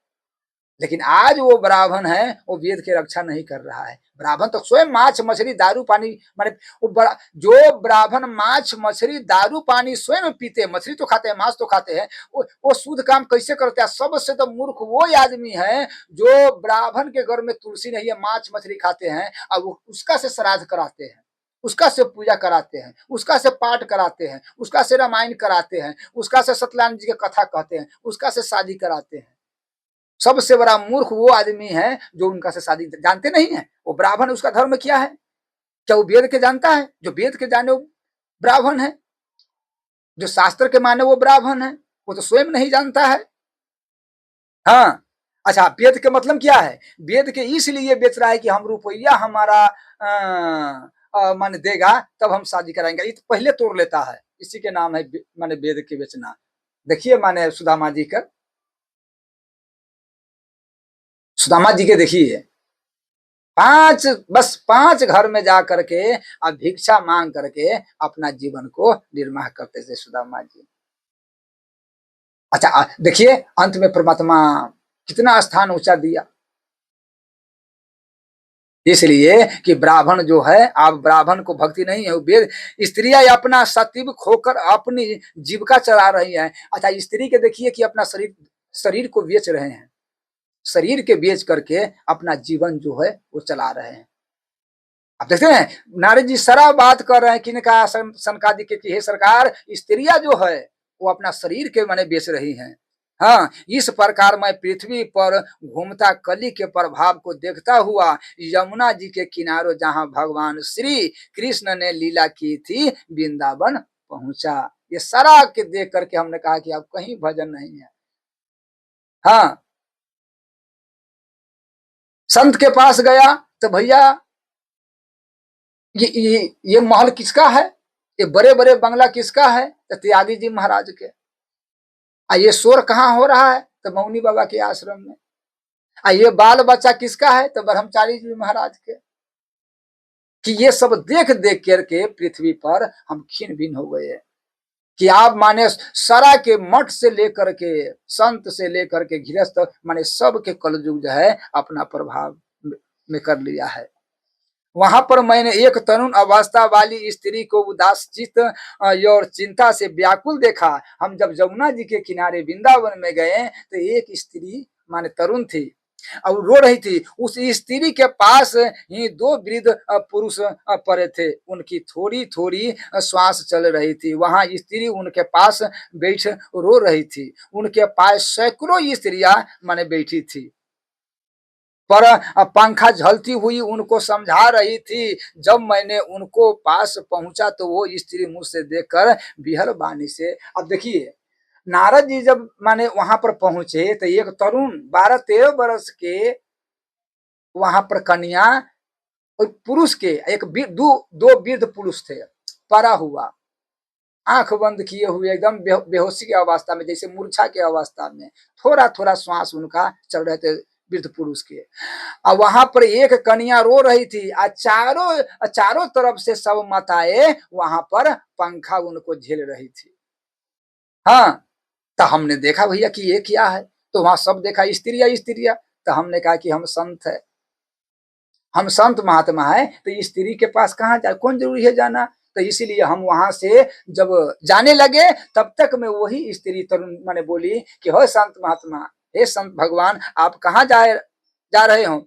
लेकिन आज वो ब्राह्मण है, वो वेद की रक्षा नहीं कर रहा है। ब्राह्मण तो स्वयं मांस मछली दारू पानी माने वो बड़ा जो ब्राह्मण मांस मछली दारू पानी स्वयं पीते हैं, मछली तो खाते हैं, मांस तो खाते हैं, वो शुद्ध काम कैसे करते हैं? सबसे तो मूर्ख वो आदमी है जो ब्राह्मण के घर में तुलसी नहीं है, मांस मछली खाते हैं और वो उसका से श्राद्ध कराते हैं, उसका से पूजा कराते हैं, उसका से पाठ कराते हैं, उसका से रामायण कराते हैं, उसका से सत्यनारायण जी की कथा कहते हैं, उसका से शादी कराते हैं। सबसे बड़ा मूर्ख वो आदमी है जो उनका से शादी जानते नहीं है। वो ब्राह्मण, उसका धर्म क्या है? क्या वो वेद के जानता है? जो वेद के जाने वो ब्राह्मण है, जो शास्त्र के माने वो ब्राह्मण है, वो तो स्वयं नहीं जानता है। हाँ, अच्छा, वेद के मतलब क्या है? वेद के इसलिए बेच रहा है कि हम रुपया हमारा माने देगा तब हम शादी कराएंगे, ये तो पहले तोड़ लेता है। इसी के नाम है माने वेद के बेचना। देखिए माने सुदामा जी का, सुदामा जी के देखिए, पांच, बस 5 घर में जा करके अब भिक्षा मांग करके अपना जीवन को निर्वाह करते थे सुदामा जी। अच्छा, देखिए अंत में परमात्मा कितना स्थान ऊंचा दिया, इसलिए कि ब्राह्मण जो है, आप ब्राह्मण को भक्ति नहीं है, वेद स्त्रियां अपना सतीव खोकर अपनी जीविका चला रही हैं। अच्छा, स्त्री के देखिए कि अपना शरीर शरीर को बेच रहे हैं, शरीर के बेच करके अपना जीवन जो है वो चला रहे हैं। आप देखते हैं नारद जी सारा बात कर रहे हैं, किनका? सनकादि के कि हे सरकार, स्त्रियां जो है वो अपना शरीर के माने बेच रही हैं। हाँ, इस प्रकार मैं पृथ्वी पर घूमता कली के प्रभाव को देखता हुआ यमुना जी के किनारों जहां भगवान श्री कृष्ण ने लीला की थी वृंदावन पहुंचा। ये सारा के देख करके हमने कहा कि अब कहीं भजन नहीं है। हाँ, संत के पास गया तो भैया ये महल किसका है? ये बड़े बड़े बंगला किसका है? तो त्यागी जी महाराज के। ये शोर कहाँ हो रहा है? तो मौनी बाबा के आश्रम में। ये बाल बच्चा किसका है? तो ब्रह्मचारी जी महाराज के। कि ये सब देख देख करके पृथ्वी पर हम खीन भिन हो गए कि आप माने सरा के मठ से लेकर के संत से लेकर के गृहस्थ माने सब के कलयुग जो है अपना प्रभाव में कर लिया है। वहां पर मैंने एक तरुण अवस्था वाली स्त्री को उदासीत और चिंता से व्याकुल देखा। हम जब यमुना जी के किनारे वृंदावन में गए तो एक स्त्री माने तरुण थी और रो रही थी। उस स्त्री के पास ही 2 वृद्ध पुरुष पड़े थे, उनकी थोड़ी थोड़ी श्वास चल रही थी। वहां स्त्री उनके पास बैठ रो रही थी, उनके पास सैकड़ों स्त्रियां माने बैठी थी, पर पंखा झलती हुई उनको समझा रही थी। जब मैंने उनको पास पहुंचा तो वो स्त्री मुझसे देखकर बिहल बानी से, अब देखिए नारद जी जब माने वहां पर पहुंचे तो एक तरुण 12-13 वर्ष के वहां पर कन्या और पुरुष के एक दो वृद्ध पुरुष थे, परा हुआ, आंख बंद किए हुए, एकदम बेहोशी की अवस्था में, जैसे मूर्छा की अवस्था में, थोड़ा थोड़ा श्वास उनका चल रहे थे वृद्ध पुरुष के। और वहां पर एक कन्या रो रही थी, चारों चारों तरफ से सब माताएं वहां पर पंखा उनको झेल रही थी। हाँ, तो हमने देखा भैया कि ये क्या है, तो वहां सब देखा स्त्रियां स्त्रियां, तो हमने कहा कि हम संत है, हम संत महात्मा है, तो स्त्री के पास कहाँ जाए, कौन जरूरी है जाना। तो इसीलिए हम वहां से जब जाने लगे तब तक में वही स्त्री तरुण माने बोली कि हो संत महात्मा, हे संत भगवान, आप कहाँ जा रहे हो?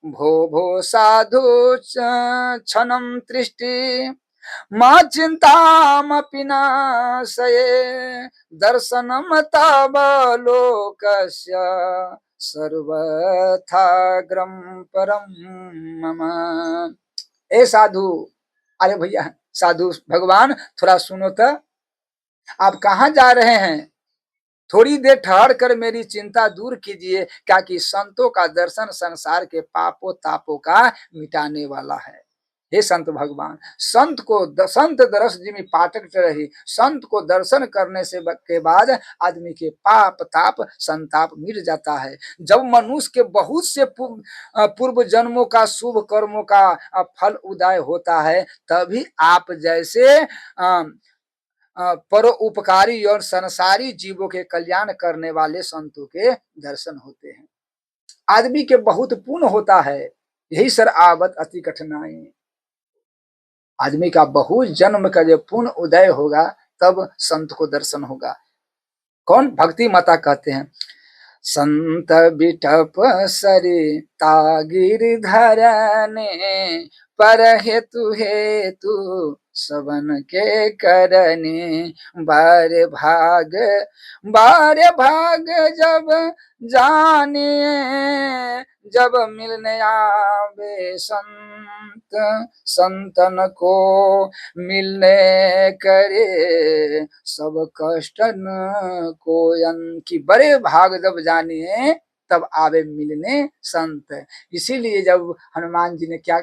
भो भो साधु क्षणम तृष्टि माँ चिंतामपि नाशये दर्शनम तव लोकस्य सर्वथाग्रम परम मम। ए साधु, अरे भैया साधु भगवान थोड़ा सुनो तो, आप कहाँ जा रहे हैं? थोड़ी देर ठहर कर मेरी चिंता दूर कीजिए, क्या कि संतों का दर्शन संसार के पापों तापों का मिटाने वाला है। हे संत भगवान, संत दरस जिमि पाठक रही, संत को दर्शन करने से के बाद आदमी के पाप ताप संताप मिट जाता है। जब मनुष्य के बहुत से पूर्व जन्मों का शुभ कर्मों का फल उदय होता है, तभी आप जैसे परोपकारी और संसारी जीवों के कल्याण करने वाले संतों के दर्शन होते हैं। आदमी के बहुत पुण्य होता है, यही सर आवत अति कठिनाई। आदमी का बहुत जन्म का जो पुण्य उदय होगा तब संत को दर्शन होगा। कौन? भक्ति माता कहते हैं, संत बिटप सरिता गिरधरने, पर हेतु हेतु सबन के करने। बारे भाग जब जाने, जब मिलने आवे संत, संतन को मिलने करे, सब कष्टन को की बड़े भाग जब जानिए तब आवे मिलने संत। इसीलिए जब हनुमान जी ने क्या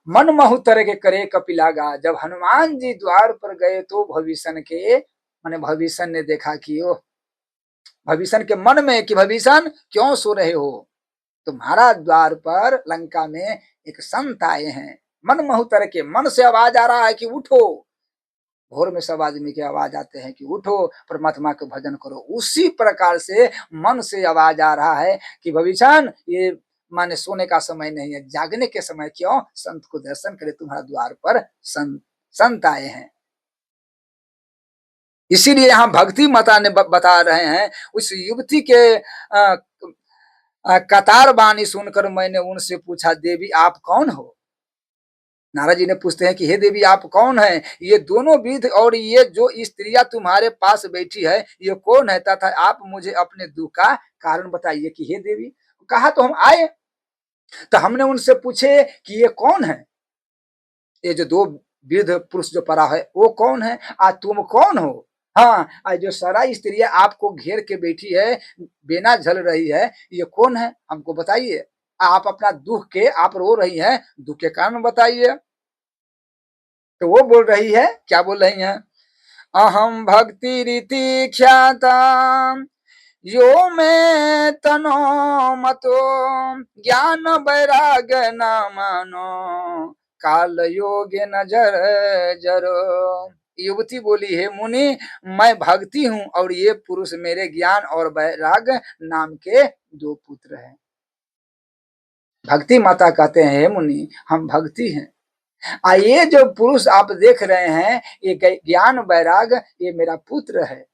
मन महु तरह के करे कपिलागा, जब हनुमान जी द्वार पर गए तो भविष्य के माने भविष्य ने देखा कि ओ, भविष्य के मन में कि भविष्य क्यों सो रहे हो, तुम्हारा द्वार पर लंका में एक संत आए हैं। मन महु तरह के, मन से आवाज आ रहा है कि उठो। भोर में सब आदमी की आवाज आते हैं कि उठो परमात्मा के भजन करो, उसी प्रकार से मन से आवाज आ रहा है कि भविष्य ये माने सोने का समय नहीं है, जागने के समय क्यों, संत को दर्शन करे, तुम्हारा द्वार पर संत आए हैं। इसीलिए यहाँ भक्ति माता ने बता रहे हैं, उस युवती के कतार बानी सुनकर मैंने उनसे पूछा, देवी आप कौन हो? नारद जी ने पूछते हैं कि हे देवी आप कौन है? ये दोनों विध और ये जो स्त्रियां तुम्हारे पास बैठी है ये कौन है, तथा आप मुझे अपने दुख का कारण बताइए। कि हे देवी, कहा तो हम आए, तो हमने उनसे पूछे कि ये कौन है, ये जो दो वृद्ध पुरुष जो पड़ा है वो कौन है, आज तुम कौन हो? हाँ, आज जो सारा स्त्रियां आपको घेर के बैठी है, बेना झल रही है, ये कौन है, हमको बताइए। आप अपना दुख के, आप रो रही हैं, दुख के कारण बताइए। तो वो बोल रही है, क्या बोल रही है, अहम भक्ति रीति ख्याता यो में तनो मतो, ज्ञान वैराग न मानो, काल योगे नजर जरो। युवती बोली, है मुनि मैं भक्ति हूँ और ये पुरुष मेरे ज्ञान और वैराग नाम के दो पुत्र हैं। भक्ति माता कहते हैं, हे मुनि हम भक्ति हैं, ये जो पुरुष आप देख रहे हैं ये ज्ञान वैराग ये मेरा पुत्र है।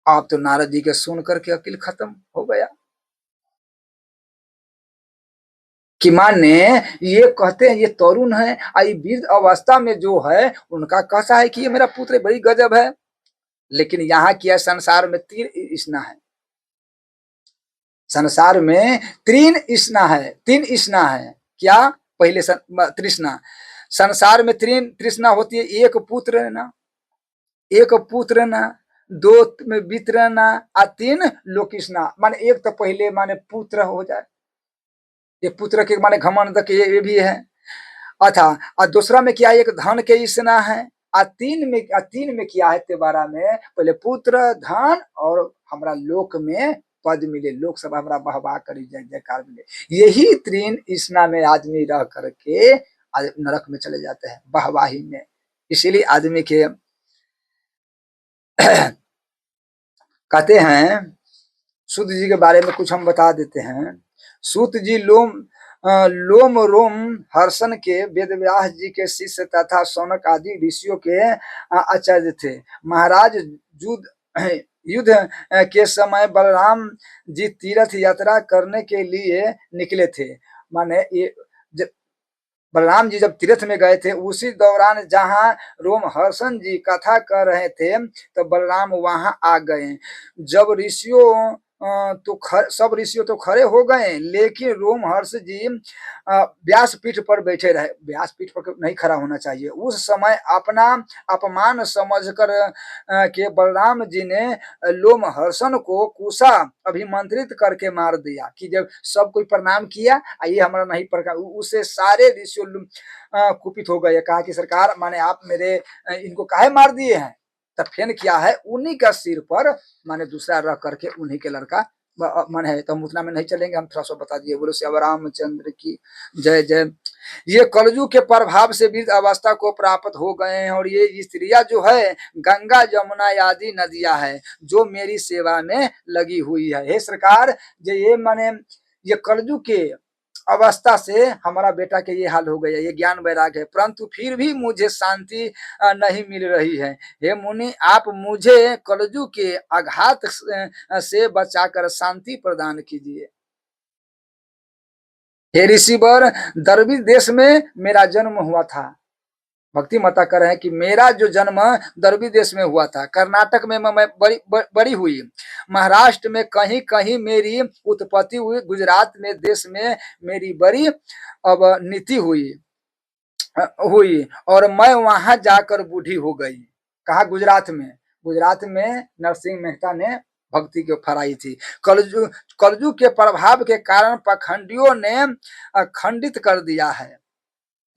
आप तो नारद जी के सुन करके अकिल खत्म हो गया कि माने ये कहते हैं ये तरुण है, आई वृद्ध अवस्था में जो है उनका कहता है कि ये मेरा पुत्र बड़ी गजब है। लेकिन यहाँ क्या, संसार में तीन इसना है, संसार में तीन इसना है, तीन इसना है। क्या? पहले तृष्णा, संसार में तीन तृष्णा होती है, एक पुत्र ना, एक पुत्र ना, दो में वित्र ना, आ तीन लोकिष्णा। माने एक तो पहले माने पुत्र हो जाए, ये पुत्र के माने घमंड के ये भी है। अच्छा, और दूसरा में क्या, एक धन के इसना है। तीन में क्या है, तेबारा में पहले पुत्र, धन और हमारा लोक में पद मिले, लोक सब हमारा बहवा करी, जय जयकार मिले। यही तीन इसना में आदमी रह करके नरक में चले जाते हैं, बहवाही में। इसीलिए आदमी के कहते हैं, सूत जी के बारे में कुछ हम बता देते हैं। सूत जी लोम रोम हर्षण के वेदव्यास जी के शिष्य तथा सौनक आदि ऋषियों के आचार्य थे। महाराज युद्ध के समय बलराम जी तीर्थ यात्रा करने के लिए निकले थे। माने ये बलराम जी जब तीर्थ में गए थे, उसी दौरान जहां रोमहर्षण जी कथा कर रहे थे तो बलराम वहां आ गए। जब ऋषियों सब ऋषियों तो खड़े हो गए, लेकिन रोमहर्ष जी व्यासपीठ पर बैठे रहे। व्यासपीठ पर नहीं खड़ा होना चाहिए। उस समय अपना अपमान समझकर के बलराम जी ने लोमहर्षण को कुशा अभिमंत्रित करके मार दिया। कि जब सब कोई प्रणाम किया, ये हमारा नहीं प्रकार, उससे सारे ऋषि कुपित हो गए। कहा कि सरकार माने आप मेरे इनको काहे मार दिए हैं? तब फिर क्या है, उन्हीं का सिर पर माने दूसरा रख करके उन्हीं के लड़का मन है, तो हम उतना में नहीं चलेंगे, हम थोड़ा सा बता दिए। बोलो श्री रामचंद्र की जय जय। ये कलयुग के प्रभाव से वृद्ध अवस्था को प्राप्त हो गए हैं, और ये स्त्रियां जो है गंगा जमुना आदि नदियां है जो मेरी सेवा में लगी हुई है। हे सरकार, ये माने ये कलयुग के अवस्था से हमारा बेटा के ये हाल हो गया, ये ज्ञान वैराग है, परंतु फिर भी मुझे शांति नहीं मिल रही है। हे मुनि, आप मुझे कलयुग के आघात से बचाकर शांति प्रदान कीजिए। हे ऋषिवर, द्रविड़ देश में मेरा जन्म हुआ था। भक्ति माता कह रहे हैं कि मेरा जो जन्म द्रविड़ देश में हुआ था, कर्नाटक में मैं बड़ी हुई, महाराष्ट्र में कहीं कहीं मेरी उत्पत्ति हुई, गुजरात में देश में मेरी बड़ी अवनीति हुई और मैं वहां जाकर बूढ़ी हो गई। कहा? गुजरात में। गुजरात में नरसिंह मेहता ने भक्ति को फराई थी। कलयुग के प्रभाव के कारण पाखंडियों ने खंडित कर दिया है।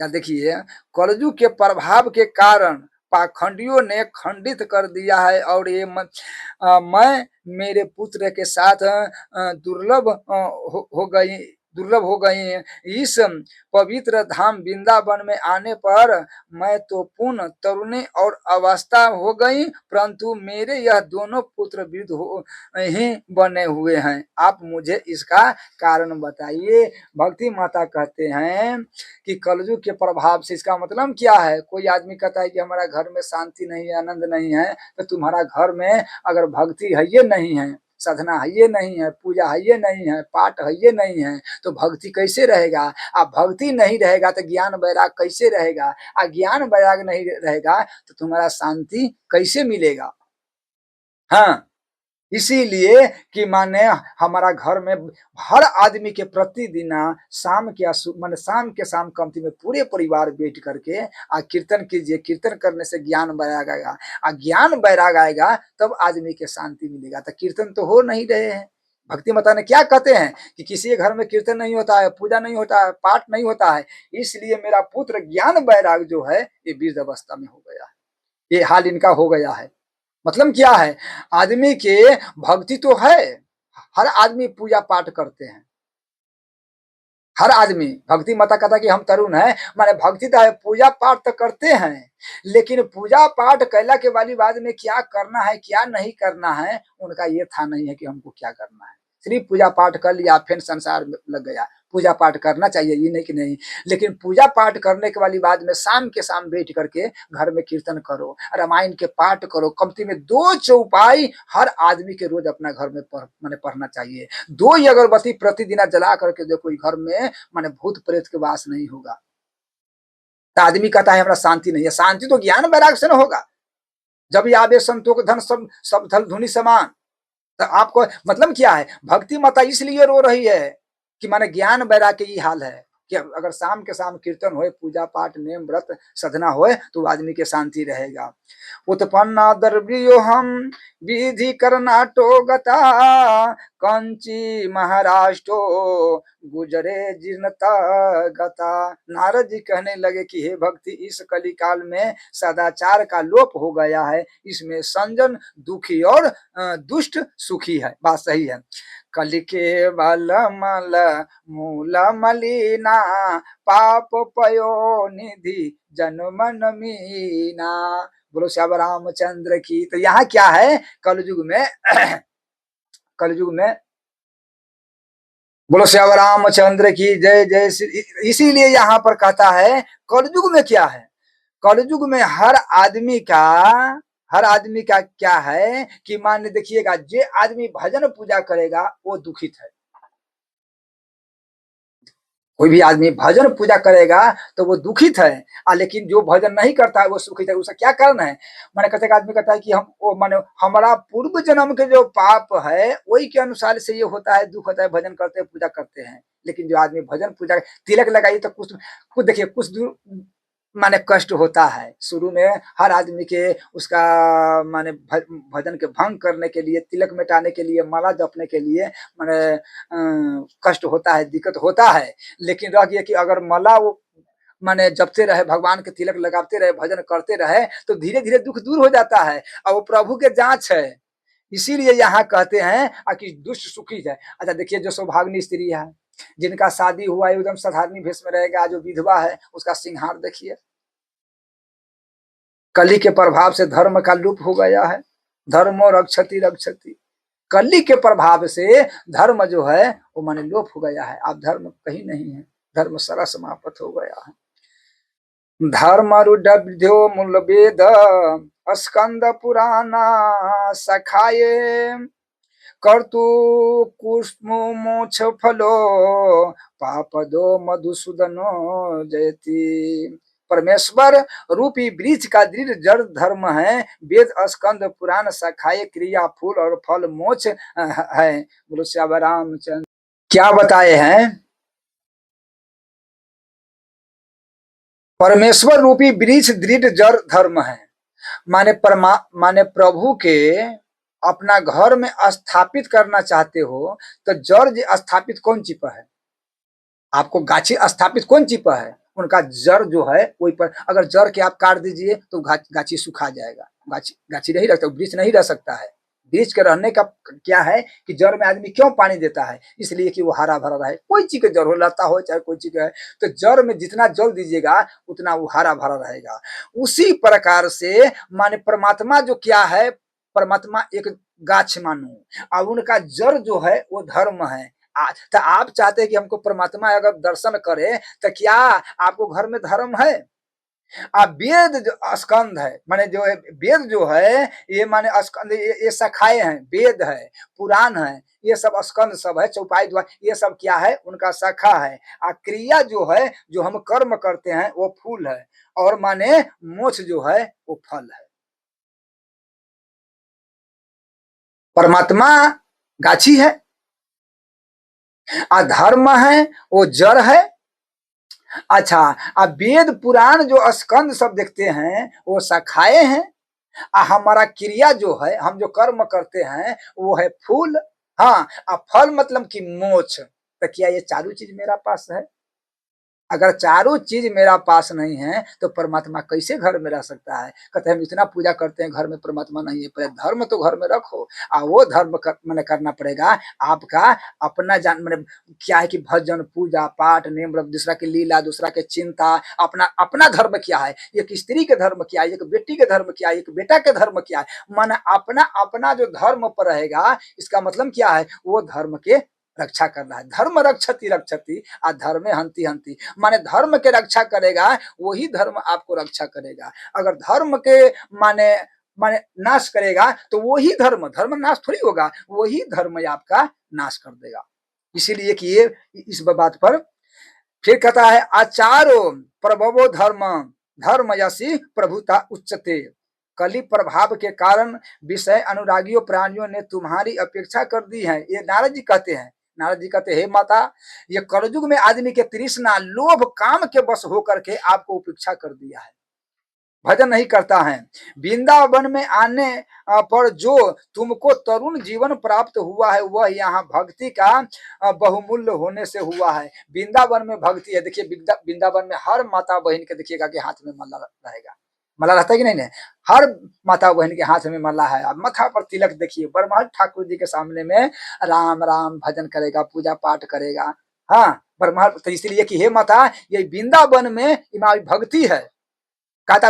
या देखिए, कलयुग के प्रभाव के कारण पाखंडियों ने खंडित कर दिया है, और ये मैं मेरे पुत्र के साथ दुर्लभ हो गई। इस पवित्र धाम वृंदावन में आने पर मैं तो पूर्ण तरुणी और अवस्था हो गई, परंतु मेरे यह दोनों पुत्र वृद्ध ही बने हुए हैं। आप मुझे इसका कारण बताइए। भक्ति माता कहते हैं कि कलयुग के प्रभाव से, इसका मतलब क्या है? कोई आदमी कहता है कि हमारा घर में शांति नहीं है, आनंद नहीं है, तो तुम्हारा घर में अगर भक्ति है ये नहीं है, साधना है ये नहीं है, पूजा है ये नहीं है, पाठ है ये नहीं है, तो भक्ति कैसे रहेगा? अब भक्ति नहीं रहेगा तो ज्ञान वैराग कैसे रहेगा? ज्ञान वैराग नहीं रहेगा तो तुम्हारा शांति कैसे मिलेगा? हाँ, इसीलिए कि माने हमारा घर में हर आदमी के प्रतिदिन शाम के माने शाम के शाम कमती में पूरे परिवार बैठ करके कीर्तन कीजिए। कीर्तन करने से ज्ञान वैराग आएगा, ज्ञान वैराग आएगा तब आदमी के शांति मिलेगा। तो कीर्तन तो हो नहीं रहे हैं। भक्ति माता ने क्या कहते हैं कि किसी के घर में कीर्तन नहीं होता है, पूजा नहीं होता है, पाठ नहीं होता है, इसलिए मेरा पुत्र ज्ञान वैराग जो है ये वृद्ध अवस्था में हो गया है, ये हाल इनका हो गया है। मतलब क्या है? आदमी के भक्ति तो है, हर आदमी पूजा पाठ करते हैं, हर आदमी। भक्ति माता कहता कि हम तरुण है, माने भक्ति तो है, पूजा पाठ तो करते हैं, लेकिन पूजा पाठ कैला के वाली बाद में क्या करना है क्या नहीं करना है उनका ये था नहीं है कि हमको क्या करना है। सिर्फ पूजा पाठ कर लिया फिर संसार में लग गया। पूजा पाठ करना चाहिए, ये नहीं कि नहीं, लेकिन पूजा पाठ करने के वाली बाद में शाम के शाम बैठ करके घर में कीर्तन करो, रामायण के पाठ करो। कमती में 2 चौपाई हर आदमी के रोज अपना घर में माने पढ़ना चाहिए। 2 ही अगरबत्ती प्रतिदिन जला करके देखो घर में माने भूत प्रेत के वास नहीं होगा। तो आदमी कहता है हमारा शांति नहीं है, शांति तो ज्ञान वैराग से न होगा। जब आवे संतोष धन सब धन धुनि समान। तो आपको मतलब क्या है? भक्ति माता इसलिए रो रही है कि माने ज्ञान वैराग के ये हाल है कि अगर शाम के शाम कीर्तन होए, पूजा पाठ नेम व्रत साधना होए तो आदमी के शांति रहेगा। उत्पन्ना द्रव्यो हम विधि कर्नाटो गता, कंची महाराष्ट्रो गुजरे जीर्णता गता। नारद जी कहने लगे कि हे भक्ति, इस कली काल में सदाचार का लोप हो गया है, इसमें संजन दुखी और दुष्ट सुखी है। बात सही है। कलि के बल मल मूल मलिना, पाप पयो निधि जनमन मीना। बोलो श्याम रामचंद्र की। तो यहाँ क्या है? कलयुग में कलयुग में बोलो श्याम रामचंद्र की जय जय। इसीलिए यहाँ पर कहता है कलयुग में क्या है? कलयुग में हर आदमी का क्या है कि मान देखिएगा, जे आदमी भजन पूजा करेगा वो दुखित है। कोई भी आदमी भजन पूजा करेगा तो वो दुखित है, लेकिन जो भजन नहीं करता है वो सुखित है। उसका क्या कारण है? मैंने कहते आदमी कहता है कि हम वो माने हमारा पूर्व जन्म के जो पाप है वही के अनुसार से ये होता है, दुख होता है, भजन करते हैं, पूजा करते हैं। लेकिन जो आदमी भजन पूजा तिलक लगाइए तो कुछ देखिए कुछ दूर माने कष्ट होता है। शुरू में हर आदमी के उसका माने भजन के भंग करने के लिए, तिलक मिटाने के लिए, माला जपने के लिए माने कष्ट होता है, दिक्कत होता है। लेकिन रह गया कि अगर माला वो माने जपते रहे, भगवान के तिलक लगाते रहे, भजन करते रहे तो धीरे धीरे दुख दूर हो जाता है। और वो प्रभु के जांच है। इसीलिए यहाँ कहते हैं कि दुष्ट सुखी जाए। अच्छा देखिए, जो सौभाग्य स्त्री है, जिनका शादी हुआ एकदम साधारण भेष में रहेगा, जो विधवा है उसका सिंहार देखिए। कली के प्रभाव से धर्म का लुप हो गया है। धर्मो रक्षति रक्षति, कली के प्रभाव से धर्म जो है वो माने लोप हो गया है। अब धर्म कहीं नहीं है, धर्म सारा समाप्त हो गया है। धर्मरुडभ्यो मूल वेद स्कंद पुराना सखाये कर्तु कुष्म मोक्ष फलो पापदो मधुसूदनो जयति। परमेश्वर रूपी वृक्ष का दृढ़ जड़ धर्म है, वेद स्कंद पुराण शाखाएं क्रिया फूल और फल मोक्ष है। बोलो श्याम रामचंद्र। क्या बताए हैं? परमेश्वर रूपी वृक्ष दृढ़ जड़ धर्म है, माने प्रभु के अपना घर में स्थापित करना चाहते हो तो जड़ स्थापित कौन चीज पर है? आपको गाछी स्थापित कौन चीज पर है? उनका जड़ जो है वही पर। अगर जड़ के आप काट दीजिए तो गाछी सुखा जाएगा, गाछी नहीं रखता, वृक्ष नहीं रह सकता है। वृक्ष के रहने का क्या है कि जड़ में आदमी क्यों पानी देता है? इसलिए कि वो हरा भरा रहे। कोई चीज का जड़ हो, लता हो चाहे कोई चीज है, तो जड़ में जितना जल दीजिएगा उतना वो हरा भरा रहेगा। उसी प्रकार से माने परमात्मा जो क्या है, परमात्मा एक गाछ मानो और उनका जड़ जो है वो धर्म है। तो आप चाहते हैं कि हमको परमात्मा अगर दर्शन करे तो क्या आपको घर में धर्म है? वेद जो स्कंद है, माने जो है वेद जो है ये माने स्कंद, ये शाखाएं हैं, वेद है, पुराण है, ये सब स्कंद सब है, चौपाई द्वार, ये सब क्या है? उनका शाखा है। क्रिया जो है, जो हम कर्म करते हैं वो फूल है, और माने मोक्ष जो है वो फल है। परमात्मा गाछी है, धर्म है वो जड़ है। अच्छा, अब वेद पुराण जो स्कंद सब देखते हैं वो शाखाएं हैं, हमारा क्रिया जो है, हम जो कर्म करते हैं वो है फूल। हाँ, अब फल मतलब कि मोक्ष। तो क्या ये चारों चीज मेरा पास है? अगर चारों चीज मेरा पास नहीं है तो परमात्मा कैसे घर में रह सकता है? कहते हैं हम इतना पूजा करते हैं, घर में परमात्मा नहीं है। पहले धर्म तो घर में रखो, वो धर्म मैंने करना पड़ेगा आपका अपना जान, मैंने क्या है कि भजन पूजा पाठ नेम, दूसरा की लीला, दूसरा के चिंता, अपना अपना धर्म क्या है, एक स्त्री के धर्म क्या है, एक बेटी के धर्म क्या है, एक बेटा के धर्म क्या है। माना अपना अपना जो धर्म पर रहेगा, इसका मतलब क्या है? वो धर्म के रक्षा करना है। धर्म रक्षति रक्षति धर्मे हंति हंति, माने धर्म के रक्षा करेगा वही धर्म आपको रक्षा करेगा। अगर धर्म के माने माने नाश करेगा तो वही धर्म, धर्म नाश थोड़ी होगा, वही धर्म आपका नाश कर देगा। इसीलिए कि ये इस बात पर फिर कहता है आचारो प्रभवो धर्म धर्म यसी प्रभुता उच्चते। कली प्रभाव के कारण विषय अनुरागियों प्राणियों ने तुम्हारी अपेक्षा कर दी है। ये नारद जी कहते हैं। नारद जी कहते हे माता, ये कलयुग में आदमी के तृष्णा लोभ काम के बस होकर के आपको उपेक्षा कर दिया है, भजन नहीं करता है। वृंदावन में आने पर जो तुमको तरुण जीवन प्राप्त हुआ है वह यहाँ भक्ति का बहुमूल्य होने से हुआ है। वृंदावन में भक्ति है। देखिए वृंदावन में हर माता बहन के देखिएगा कि हाथ में माला रहेगा। माला रहता है कि नहीं? नहीं, हर माता बहन के हाथ में माला है। अब माथा पर तिलक देखिए, बरमहल ठाकुर जी के सामने में राम राम भजन करेगा, पूजा पाठ करेगा। हाँ, बरमहल तो इसलिए कि हे माता, ये वृंदावन में हमारी भक्ति है। कहता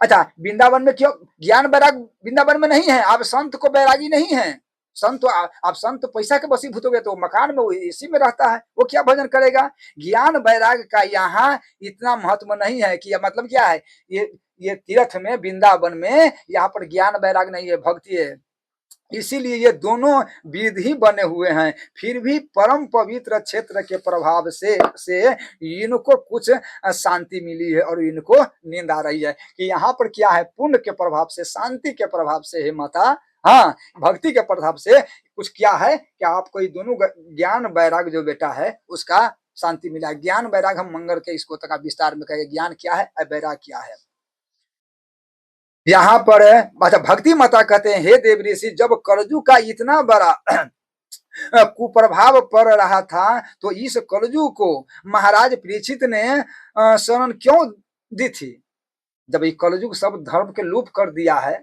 अच्छा, वृंदावन में क्यों ज्ञान वैराग वृंदावन में नहीं है? आप संत को बैरागी नहीं है। संत आप संत पैसा के वशीभूत हो गए तो मकान में वो इसी में रहता है, वो क्या भजन करेगा? ज्ञान वैराग का यहाँ इतना महत्व नहीं है कि मतलब क्या है, ये तीर्थ में वृंदावन में यहाँ पर ज्ञान वैराग नहीं है, भक्ति है। इसीलिए ये दोनों विधि बने हुए हैं। फिर भी परम पवित्र क्षेत्र के प्रभाव से इनको कुछ शांति मिली है और इनको नींद आ रही है कि यहाँ पर क्या है, पुण्य के प्रभाव से, शांति के प्रभाव से हे माता, हाँ, भक्ति के प्रभाव से कुछ क्या है कि आपको ये दोनों ज्ञान वैराग जो बेटा है उसका शांति मिला। ज्ञान वैराग हम मंगल के इसको तक विस्तार में कहेंगे, ज्ञान क्या है, वैराग क्या है। यहाँ पर अच्छा भक्ति माता कहते हैं हे देव ऋषि, जब कलयुग का इतना बड़ा कुप्रभाव पड़ रहा था तो इस कलयुग को महाराज परीक्षित ने शरण क्यों दी थी? जब ये कलयुग सब धर्म के लूप कर दिया है,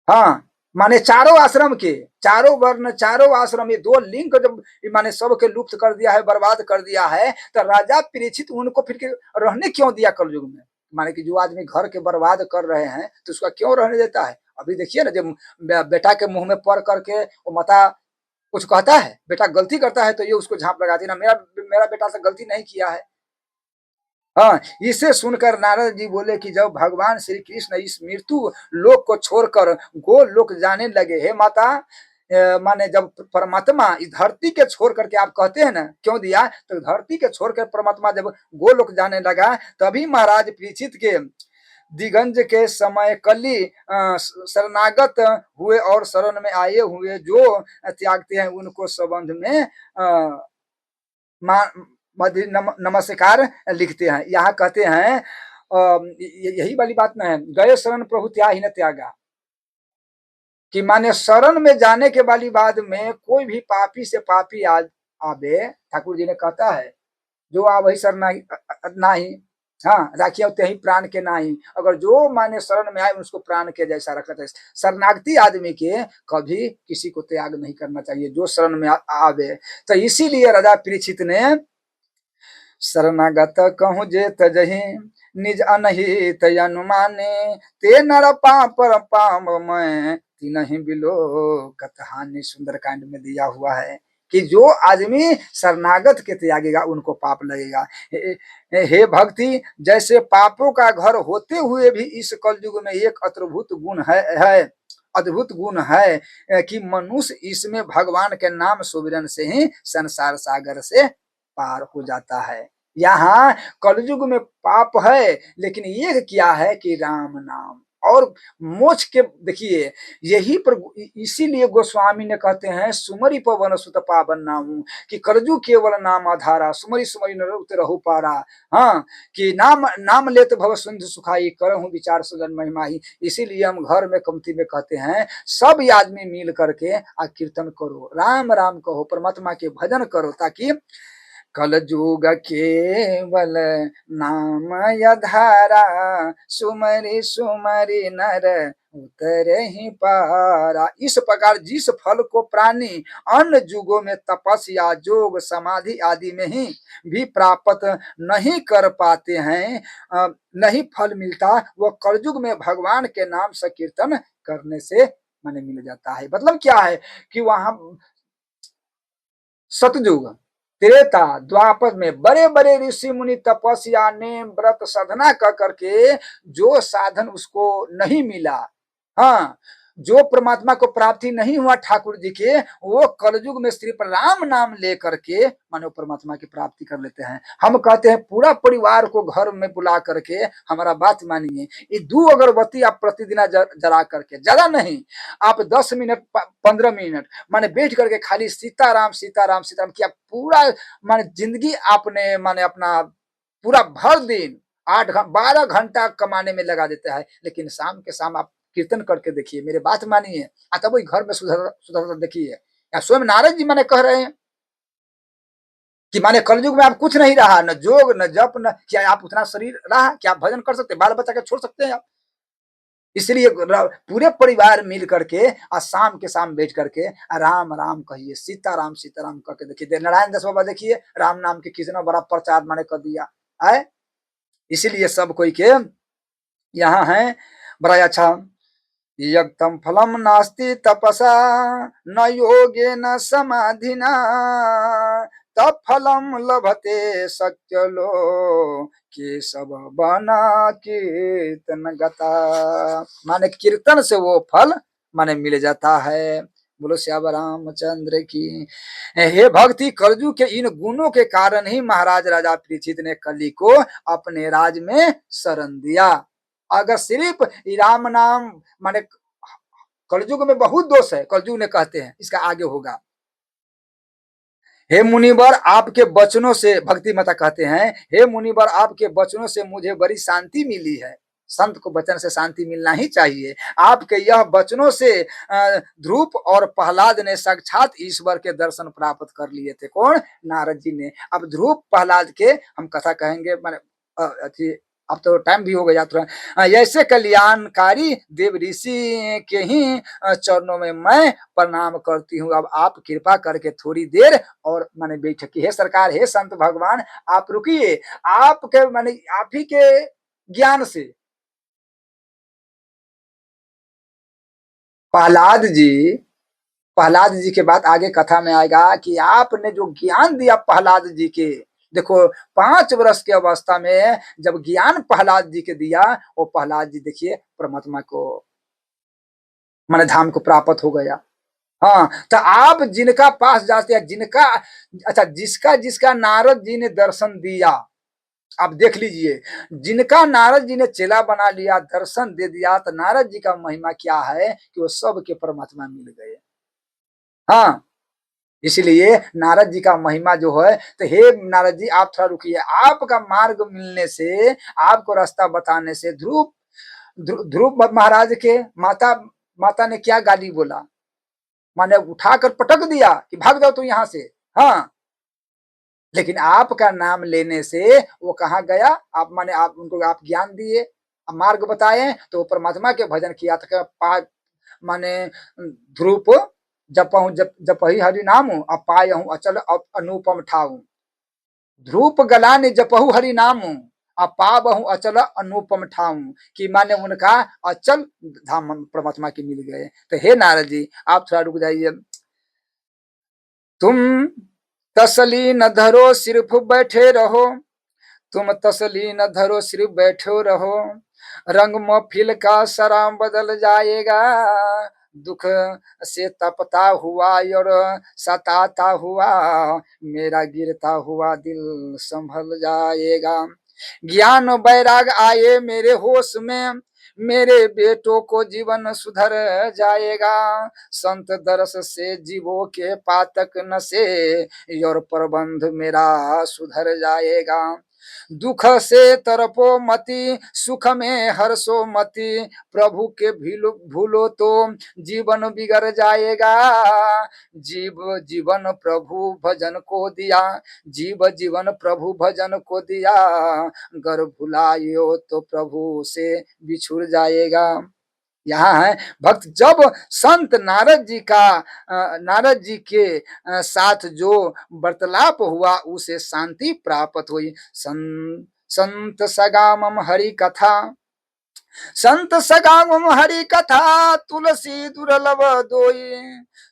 हाँ, माने चारों आश्रम के, चारों वर्ण, चारों आश्रम, ये दो लिंग जब माने सबके लुप्त कर दिया है, बर्बाद कर दिया है, तो राजा परीक्षित उनको फिर के रहने क्यों दिया कलयुग में? माने कि जो आदमी घर के बर्बाद कर रहे हैं तो उसका क्यों रहने देता है? अभी देखिए ना, जब बेटा के मुंह में पड़ करके वो माता कुछ कहता है, बेटा गलती करता है तो ये उसको झांप लगाती है ना, मेरा मेरा बेटा से गलती नहीं किया है। हाँ, इसे सुनकर नारद जी बोले कि जब भगवान श्री कृष्ण इस मृत्यु लोक को छोड़कर गोलोक लोक जाने लगे, हे माता, माने जब परमात्मा इस धरती के छोड़ करके, आप कहते हैं ना क्यों दिया, तो धरती के छोड़कर परमात्मा जब गोलोक जाने लगा, तभी महाराज परीक्षित के दिगंज के समय कली शरणागत हुए और शरण में आए हुए जो त्यागते हैं उनको संबंध में नमस्कार लिखते हैं। यहाँ कहते हैं यही वाली बात ना है, गए शरण प्रभु त्या ही न त्यागा, कि माने शरण में जाने के वाली बाद में कोई भी पापी से पापी आवे, ठाकुर जी ने कहता है जो आ वही शरण नाही, हाँ राखिया उते ही प्राण के नाही, अगर जो माने शरण में आए उसको प्राण के जैसा रखता है। शरणागति आदमी के कभी किसी को त्याग नहीं करना चाहिए, जो शरण में आवे। तो इसीलिए राजा परीक्षित ने शरणागत कहूँ जे तजहि निज अनहित अनुमाने, ते नर पापर पाम मैं तीनहि बिलो कतहानि। सुंदरकांड में दिया हुआ है कि जो आदमी शरणागत के त्यागेगा उनको पाप लगेगा। हे भक्ति, जैसे पापों का घर होते हुए भी इस कलयुग में एक अद्भुत गुण है अद्भुत गुण है कि मनुष्य इसमें भगवान के नाम सुमिरन से ही संसार सागर से पार हो जाता है। यहाँ कलयुग में पाप है, लेकिन ये क्या है कि राम नाम और मोक्ष के, देखिए यही पर, इसीलिए गोस्वामी ने कहते हैं सुमरि पवन सुत पावन नाम, कि कलयुग केवल नाम आधारा, सुमरि सुमरि नर रहु पारा। हाँ, कि नाम नाम लेत भव सिंधु सुखाई, करहूं विचार सजन महिमाही। इसीलिए हम घर में कमती में कहते हैं सब आदमी मिल करके आ कीर्तन करो, राम राम कहो, परमात्मा के भजन करो, ताकि कलयुग केवल नाम आधारा, सुमरि सुमरि नर उतरहि पारा। इस प्रकार जिस फल को प्राणी अन्य युगों में तपस्या जोग समाधि आदि में ही भी प्राप्त नहीं कर पाते हैं, नहीं फल मिलता, वो कलयुग में भगवान के नाम से कीर्तन करने से माने मिल जाता है। मतलब क्या है कि वहां सतयुग त्रेता द्वापर में बड़े बड़े ऋषि मुनि तपस्या ने व्रत साधना कर करके जो साधन उसको नहीं मिला, हाँ, जो परमात्मा को प्राप्ति नहीं हुआ ठाकुर जी के, वो कलयुग में सिर्फ राम नाम लेकर के मानो परमात्मा की प्राप्ति कर लेते हैं। हम कहते हैं पूरा परिवार को घर में बुला करके, हमारा बात मानिए, ये 2 अगरबत्ती आप प्रतिदिन जला करके, ज्यादा नहीं, आप 10 मिनट 15 मिनट माने बैठ करके खाली सीताराम सीताराम सीताराम किया, पूरा माने जिंदगी आपने माने अपना पूरा भर दिन 12 घंटा कमाने में लगा देता है, लेकिन शाम के शाम आप कीर्तन करके देखिए, मेरे बात मानिए, तब वही घर में सुधर देखिए। या स्वयं नारद जी माने कह रहे हैं कि माने कलयुग में आप कुछ नहीं रहा, न जोग न जप, न क्या आप उतना शरीर रहा, क्या आप भजन कर सकते, बाल बच्चा के छोड़ सकते हैं आप? इसलिए पूरे परिवार मिल करके और शाम के शाम बैठ करके राम राम कहिए, सीताराम सीताराम करके देखिए। नारायण दास बाबा देखिए राम नाम के कितना बड़ा प्रचार माने कर दिया है। इसीलिए सब कोई के यहाँ है बड़ा अच्छा, यक्तम फलम नास्ति तपसा न योगे न समाधिना, तब फलम लभते सत्यलो के सब बना कीर्तन गता। माने कीर्तन से वो फल माने मिल जाता है। बोलो श्याम रामचंद्र की। हे भक्ति, कलयुग के इन गुणों के कारण ही महाराज राजा परीक्षित ने कली को अपने राज में शरण दिया। अगर सिर्फ राम नाम माने, कलयुग में बहुत दोष है, कलयुग ने कहते हैं, इसका आगे होगा। हे मुनिवर, आपके वचनों से, भक्ति माता कहते हैं, हे मुनिवर आपके वचनों से मुझे बड़ी शांति मिली है। संत को वचन से शांति मिलना ही चाहिए। आपके यह वचनों से ध्रुव और प्रहलाद ने साक्षात ईश्वर के दर्शन प्राप्त कर लिए थे। कौन? नारद जी ने। अब ध्रुव प्रहलाद के हम कथा कहेंगे, माने अब तो टाइम भी हो गया थोड़ा। ऐसे कल्याणकारी देव ऋषि के ही चरणों में मैं प्रणाम करती हूँ। अब आप कृपा करके थोड़ी देर और माने बैठकी। हे सरकार, हे संत भगवान, आप रुकिए। आपके माने आप ही के ज्ञान से प्रहलाद जी प्रहलाद जी के बाद आगे कथा में आएगा कि आपने जो ज्ञान दिया प्रहलाद जी के, देखो 5 वर्ष की अवस्था में जब ज्ञान प्रहलाद जी के दिया, वो प्रहलाद जी देखिए परमात्मा को मन धाम को प्राप्त हो गया। हाँ, तो आप जिनका पास जाते हैं, जिनका अच्छा जिसका जिसका नारद जी ने दर्शन दिया, आप देख लीजिए, जिनका नारद जी ने चेला बना लिया, दर्शन दे दिया, तो नारद जी का महिमा क्या है कि वो सबके परमात्मा मिल गए। हाँ, इसलिए नारद जी का महिमा जो है, तो हे नारद जी आप थोड़ा रुकिए। आपका मार्ग मिलने से, आपको रास्ता बताने से ध्रुव ध्रुव महाराज के माता माता ने क्या गाली बोला, माने उठाकर पटक दिया कि भाग जाओ तू यहाँ से। हाँ, लेकिन आपका नाम लेने से वो कहाँ गया, आप माने आप उनको आप ज्ञान दिए, मार्ग बताए, तो वो परमात्मा के भजन किया था। माने ध्रुव जपहु जपहि हरि नाम अपायहु अचल अनुपम ठाऊ। ध्रुप गलाने जपहु हरि नाम अपावहु अचल अनुपम ठाऊ, कि माने उनका अचल धाम परमात्मा के मिल गए। तो हे नारद जी आप थोड़ा रुक जाइए। तुम तसली न धरो सिर्फ बैठे रहो, तुम तसली न धरो सिर्फ बैठो रहो, रंग महफिल का सराम बदल जाएगा, दुख से तपता हुआ और सताता हुआ मेरा गिरता हुआ दिल संभल जाएगा। ज्ञान वैराग आए मेरे होश में, मेरे बेटों को जीवन सुधर जाएगा, संत दरस से जीवों के पातक नशे और प्रबंध मेरा सुधर जाएगा। दुख से तरपो मति, सुख में हर्षो मति, प्रभु के भूलो तो जीवन बिगड़ जाएगा। जीव जीवन प्रभु भजन को दिया, जीव जीवन प्रभु भजन को दिया, गर भुलायो तो प्रभु से बिछुड़ जाएगा। यहाँ है भक्त जब संत नारद जी के साथ जो वार्तालाप हुआ उसे शांति प्राप्त हुई। संत सगामम हरि कथा, संत सगामम हरि कथा, तुलसी दुर्लभ दोई,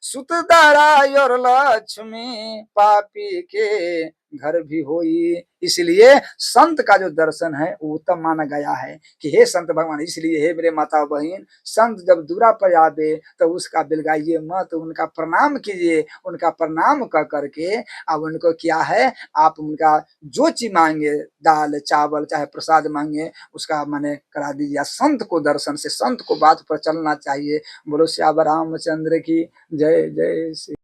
सुत दारा और लक्ष्मी पापी के घर भी होई। इसलिए संत का जो दर्शन है वो उत्तम माना गया है कि हे संत भगवान, इसलिए हे मेरे माता बहन, संत जब दूरा पर आवे तो उसका बिलगाइए मत, उनका प्रणाम कीजिए। उनका प्रणाम कर करके अब उनको क्या है, आप उनका जो चीज मांगे, दाल चावल चाहे प्रसाद मांगे, उसका माने करा दीजिए। संत को दर्शन से, संत को बात पर चलना चाहिए। बोलो श्याम रामचंद्र की जय जय श्री।